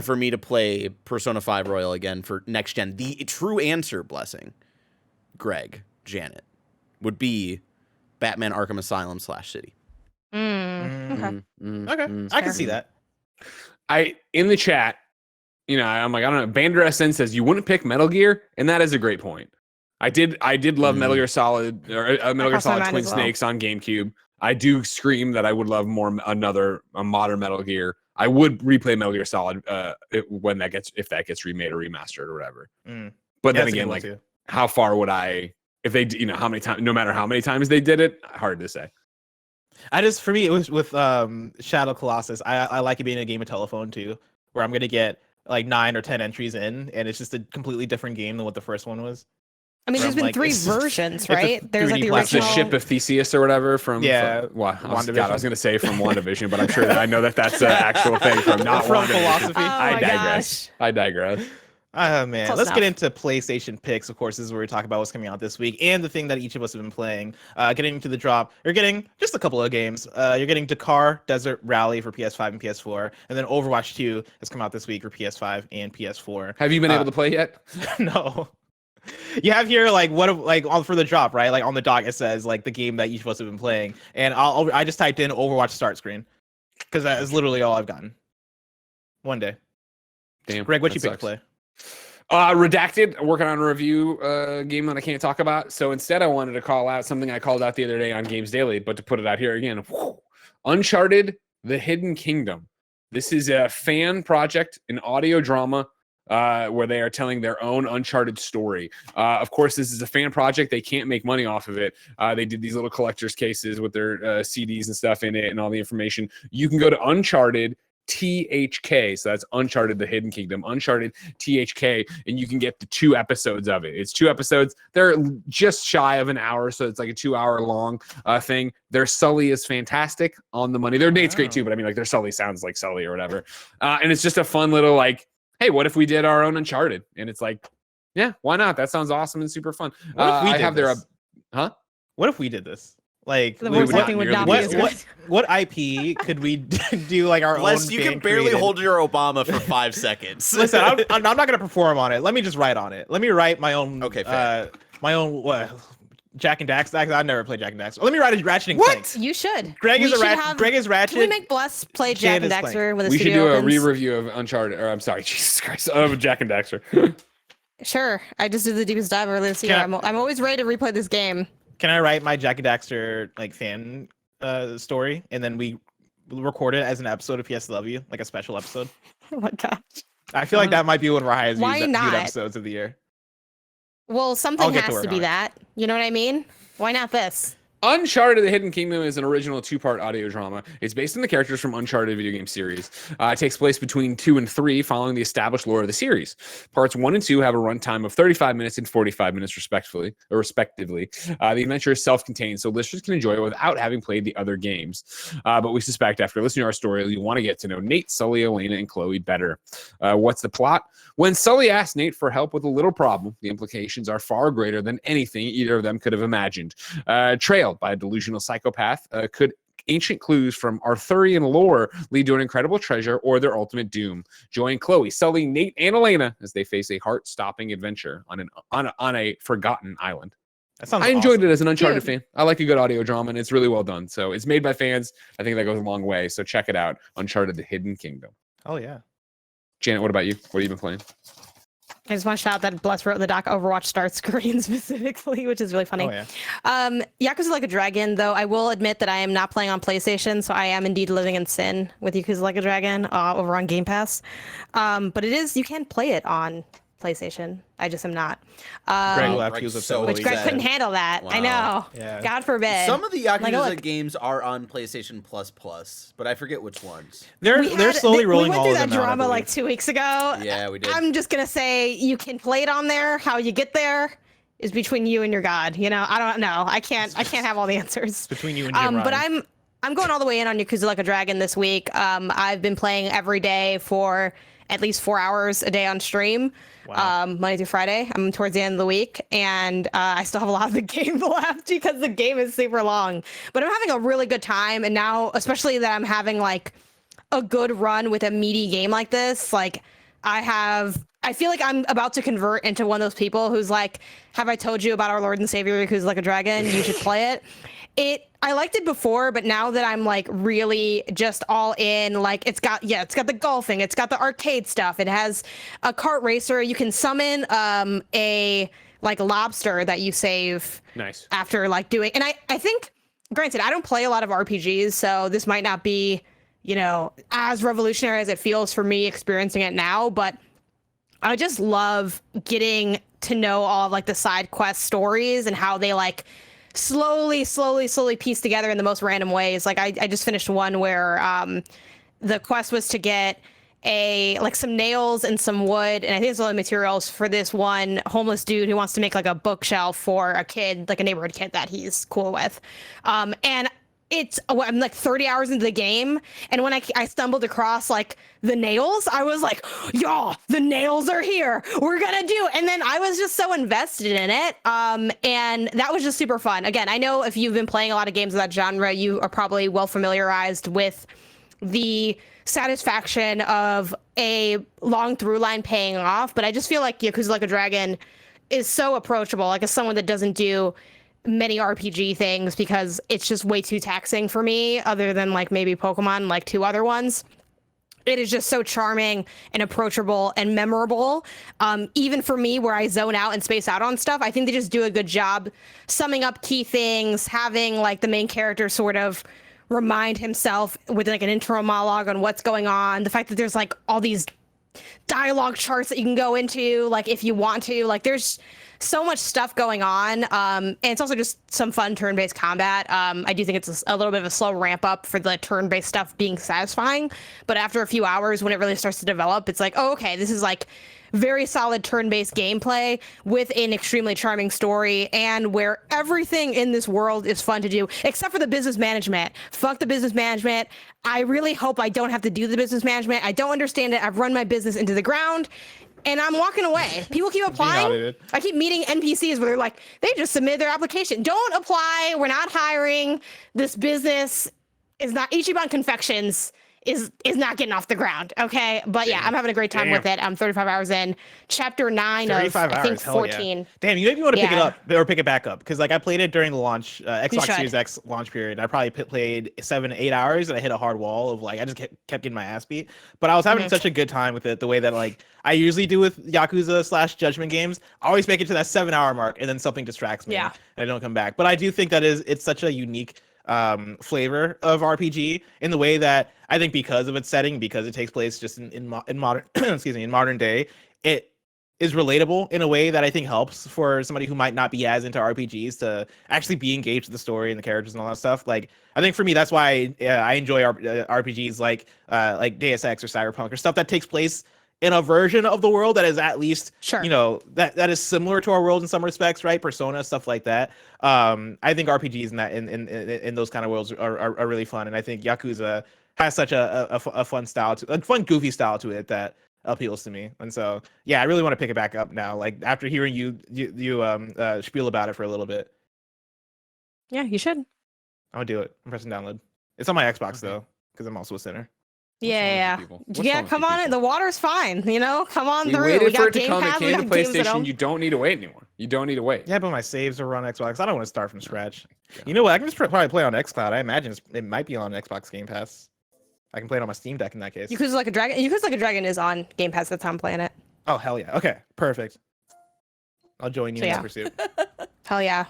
for me to play Persona 5 Royal again for next gen. The true answer, Blessing, Greg, Janet, would be Batman Arkham Asylum /City. Okay. Okay, I can see that. In the chat, I'm like, I don't know. Bander SN says you wouldn't pick Metal Gear, and that is a great point. I did love Metal Gear Solid or Metal Gear Solid Twin Snakes on GameCube. I do scream that I would love a modern Metal Gear. I would replay Metal Gear Solid if that gets remade or remastered or whatever. But then again, like how far would I, if they, how many times, no matter how many times they did it, hard to say. For me, it was with Shadow Colossus. I like it being a game of telephone too, where I'm gonna get like 9 or 10 entries in, and it's just a completely different game than what the first one was. I mean, there's been 3 versions, right? There's like the It's the original ship of Theseus or whatever from I was going to say from WandaVision, but I'm sure that I know that's an actual thing from not from WandaVision. philosophy. I digress. I digress. Man, Close let's enough. get into PlayStation picks. Of course, this is where we talk about what's coming out this week and the thing that each of us have been playing. Getting into the drop, you're getting just a couple of games. You're getting Dakar Desert Rally for PS5 and PS4, and then Overwatch 2 has come out this week for PS5 and PS4. Have you been able to play yet? No. You have here for the drop, right? Like on the dock, it says like the game that each of us have been playing, and I just typed in Overwatch start screen because that is literally all I've gotten. One day. Damn, Greg, what you that pick to play? Redacted, working on a review game that I can't talk about. So instead, I wanted to call out something I called out the other day on Games Daily, but to put it out here again, Uncharted: The Hidden Kingdom. This is a fan project, an audio drama where they are telling their own Uncharted story. Of course, this is a fan project. They can't make money off of it. They did these little collector's cases with their CDs and stuff in it and all the information. You can go to Uncharted THK, so that's Uncharted: The Hidden Kingdom, Uncharted THK, and you can get the 2 episodes of it. It's 2 episodes. They're just shy of an hour, so it's like a 2-hour long thing. Their Sully is fantastic, on the money. Their Nate's great too, but I mean, like their Sully sounds like Sully or whatever. And it's just a fun little like, hey, what if we did our own Uncharted? And it's like, yeah, why not? That sounds awesome and super fun. What if we did this? What if we did this? Like, The voice acting would not be as good. What IP could we do like our own? You can barely hold your Obama for 5 seconds. Listen, I'm not going to perform on it. Let me just write on it. Let me write my own. Okay, fair. Jack and Dax. I've never played Jack and Dax. Let me write a Ratchet and What? Clank. You should. Greg is We a should Ratchet. have- Greg is Ratchet. Can we make Bless play Jack and Jan is Daxter when the We should studio do a opens? re-review of Uncharted, or I'm sorry, Jesus Christ, of Jack and Daxter. Sure. I just did the deepest dive earlier this year. Can I'm always ready to replay this game. Can I write my Jack and Daxter like fan story, and then we record it as an episode of PS Love You, like a special episode? Oh my gosh. I feel like that might be one of our highest Why viewed not? episodes of the year. Well, something get to has work to on be it. that. You know what I mean? Why not this? Uncharted: The Hidden Kingdom is an original 2-part audio drama. It's based on the characters from Uncharted video game series. It takes place between 2 and 3, following the established lore of the series. Parts 1 and 2 have a runtime of 35 minutes and 45 minutes, respectively. The adventure is self-contained, so listeners can enjoy it without having played the other games. But we suspect after listening to our story, you want to get to know Nate, Sully, Elena, and Chloe better. What's the plot? When Sully asks Nate for help with a little problem, the implications are far greater than anything either of them could have imagined. Trailed by a delusional psychopath, could Ancient clues from Arthurian lore lead to an incredible treasure or their ultimate doom. Join Chloe, Sully, Nate, and Elena as they face a heart-stopping adventure on a forgotten island. That sounds I enjoyed awesome. it as an Uncharted Dude. fan. I like a good audio drama, and it's really well done. So it's made by fans. I think that goes a long way. So check it out. Uncharted: The Hidden Kingdom. Oh yeah. Janet, what about you? What have you been playing? I just want to shout out that Bless wrote in the doc Overwatch starts Korean specifically, which is really funny. Oh yeah. Yakuza Like a Dragon, though, I will admit that I am not playing on PlayStation, so I am indeed living in sin with Yakuza Like a Dragon over on Game Pass. But you can play it on PlayStation. I just am not. Greg will have Greg's to use so Which Greg couldn't handle that. I Wow. know. Yeah. God forbid. Some of the Yakuza look. games are on PlayStation Plus, but I forget which ones. They're slowly rolling we all went of through them that out, I drama like believe. 2 weeks ago. Yeah, we did. I'm just gonna say you can play it on there. How you get there is between you and your God. You know, I don't know. I can't have all the answers. Between you and Jim But Ryan. I'm going all the way in on Yakuza Like a Dragon this week. I've been playing every day for at least 4 hours a day on stream. Wow. Monday through Friday. I'm towards the end of the week, and I still have a lot of the game left because the game is super long. But I'm having a really good time, and now, especially that I'm having like a good run with a meaty game like this, like I feel like I'm about to convert into one of those people who's like, have I told you about our Lord and Savior who's like a dragon? You should play it. I liked it before, but now that I'm like really just all in, like it's got the golfing, it's got the arcade stuff, it has a kart racer, you can summon a like lobster that you save Nice. after like doing, and I think, granted, I don't play a lot of RPGs, so this might not be, you know, as revolutionary as it feels for me experiencing it now, but I just love getting to know all of like the side quest stories and how they like slowly piece together in the most random ways. Like I just finished one where the quest was to get some nails and some wood, and I think it's all the materials for this one homeless dude who wants to make like a bookshelf for a kid, like a neighborhood kid that he's cool with. And I'm like 30 hours into the game, and when I stumbled across like the nails, I was like, y'all, the nails are here, we're gonna do it. And then I was just so invested in it, and that was just super fun. Again, I know if you've been playing a lot of games of that genre, you are probably well familiarized with the satisfaction of a long through line paying off, but I just feel like Yakuza Like a Dragon is so approachable, like as someone that doesn't do many RPG things because it's just way too taxing for me, other than like maybe Pokemon, like 2 other ones. It is just so charming and approachable and memorable. Even for me, where I zone out and space out on stuff, I think they just do a good job summing up key things, having like the main character sort of remind himself with like an intro monologue on what's going on. The fact that there's like all these dialogue charts that you can go into, like if you want to, like there's so much stuff going on, and it's also just some fun turn-based combat. I do think it's a little bit of a slow ramp up for the turn-based stuff being satisfying, but after a few hours when it really starts to develop, it's like, oh, okay, this is like very solid turn-based gameplay with an extremely charming story, and where everything in this world is fun to do except for the business management. Fuck the business management. I really hope I don't have to do the business management. I don't understand it. I've run my business into the ground, and I'm walking away. People keep applying. I keep meeting NPCs where they're like, they just submitted their application. Don't apply. We're not hiring. This business is not, Ichiban Confections is not getting off the ground. Okay. But yeah, I'm having a great time with it. I'm 35 hours in. Chapter 9 of, 35 I think, hours, hell 14. yeah. Damn, you made me want to pick it Yeah. up or pick it back up, because like I played it during the launch You Xbox should. Series X launch period. I probably played 7 to 8 hours, and I hit a hard wall of like I just kept getting my ass beat. But I was having such a good time with it, the way that like I usually do with Yakuza / Judgment games. I always make it to that 7-hour mark, and then something distracts me, Yeah. and I don't come back. But I do think that it's such a unique flavor of RPG in the way that I think, because of its setting, because it takes place just in modern excuse me, in modern day, it is relatable in a way that I think helps for somebody who might not be as into RPGs to actually be engaged with the story and the characters and all that stuff. Like, I think for me, that's why I enjoy RPGs like Deus Ex or Cyberpunk or stuff that takes place in a version of the world that is at least, Sure. you know, that is similar to our world in some respects, right? Persona, stuff like that. I think RPGs in those kind of worlds are really fun, and I think Yakuza has such a fun style a fun goofy style to it that appeals to me. And so yeah, I really want to pick it back up now, like after hearing you spiel about it for a little bit. Yeah, you should. I'll do it. I'm pressing download. It's on my Xbox though, because I'm also a sinner. Yeah. Come on in. The water's fine. You know, come on We through. waited We for got it to Game come. It Pass. We came to got games at PlayStation. home. You don't need to wait anymore. You don't need to wait. Yeah, but my saves are on Xbox. I don't want to start from scratch. You know what? I can just probably play on xCloud. I imagine it might be on Xbox Game Pass. I can play it on my Steam Deck in that case. Yakuza Like a Dragon. Yakuza Like a Dragon is on Game Pass. That's how I'm playing it. Oh hell yeah! Okay, perfect. I'll join you in that pursuit. Hell yeah.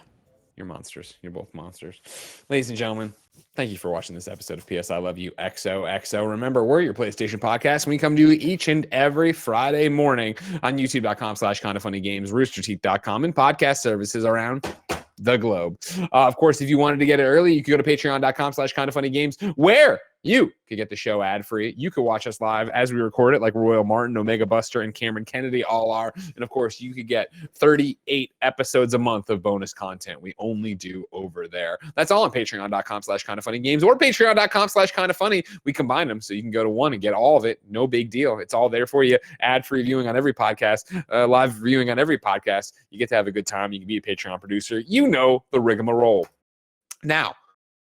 You're monsters. You're both monsters. Ladies and gentlemen, thank you for watching this episode of PS I Love You XOXO. Remember, we're your PlayStation podcast. We come to you each and every Friday morning on youtube.com/kindafunnygames, roosterteeth.com, and podcast services around the globe. Of course, if you wanted to get it early, you could go to patreon.com/kindafunnygames, where you could get the show ad-free. You could watch us live as we record it, like Royal Martin, Omega Buster, and Cameron Kennedy all are. And of course, you could get 38 episodes a month of bonus content we only do over there. That's all on patreon.com/kindafunnygames or patreon.com/kindafunny. We combine them so you can go to one and get all of it. No big deal. It's all there for you. Ad-free viewing on every podcast, live viewing on every podcast. You get to have a good time. You can be a Patreon producer. You know the rigmarole. Now,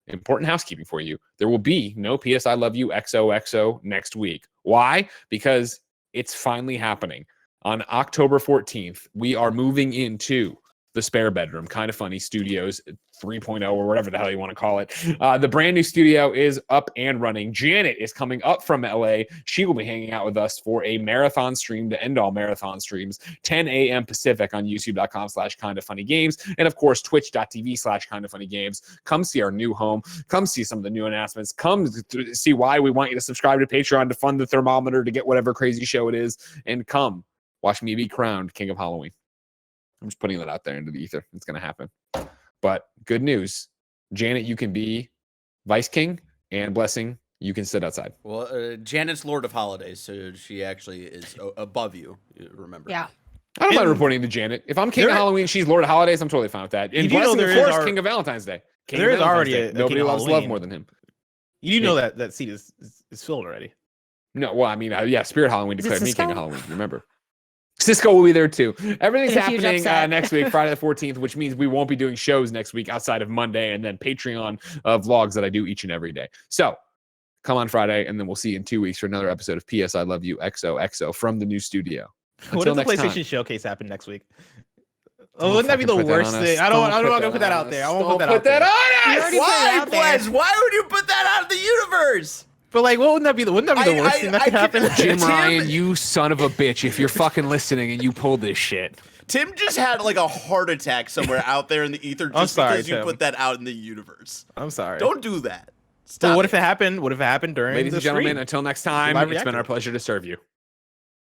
important housekeeping for you. There will be no PS I Love You XOXO next week. Why? Because it's finally happening. On October 14th, we are moving into the spare bedroom, Kinda Funny Studios 3.0 or whatever the hell you want to call it. The brand new studio is up and running. Janet is coming up from LA. She will be hanging out with us for a marathon stream to end all marathon streams, 10 a.m. Pacific on youtube.com/kindafunnygames. And of course, twitch.tv/kindafunnygames. Come see our new home. Come see some of the new announcements. Come see why we want you to subscribe to Patreon to fund the thermometer to get whatever crazy show it is. And come watch me be crowned King of Halloween. I'm just putting that out there into the ether. It's going to happen. But good news, Janet, you can be Vice King, and Blessing, you can sit outside. Well, Janet's Lord of Holidays, so she actually is above you, remember. Yeah. I don't mind reporting to Janet. If I'm King of Halloween, she's Lord of Holidays, I'm totally fine with that. And Blessing, of course, King of Valentine's Day. There is already a nobody loves Halloween. love more than him. You do know that seat is filled already. No, well, I mean, yeah, Spirit Halloween declared me King of Halloween, remember. Cisco will be there too. Everything's happening next week, Friday the 14th, which means we won't be doing shows next week outside of Monday and then Patreon vlogs that I do each and every day. So come on Friday, and then we'll see you in 2 weeks for another episode of PS I Love You XOXO from the new studio. What if the PlayStation Showcase happen next week? Oh, wouldn't that be the worst thing? I don't want to put that out there. I won't put that out there. Why, Blez? Why would you put that out of the universe? But like, wouldn't that be the worst thing that could happen? Jim Ryan, you son of a bitch! If you're fucking listening and you pulled this shit, Tim just had like a heart attack somewhere out there in the ether just because you put that out in the universe. I'm sorry. Don't do that. Stop. Well, what if it happened? What if it happened during? Ladies and gentlemen, until next time, it's been our pleasure to serve you.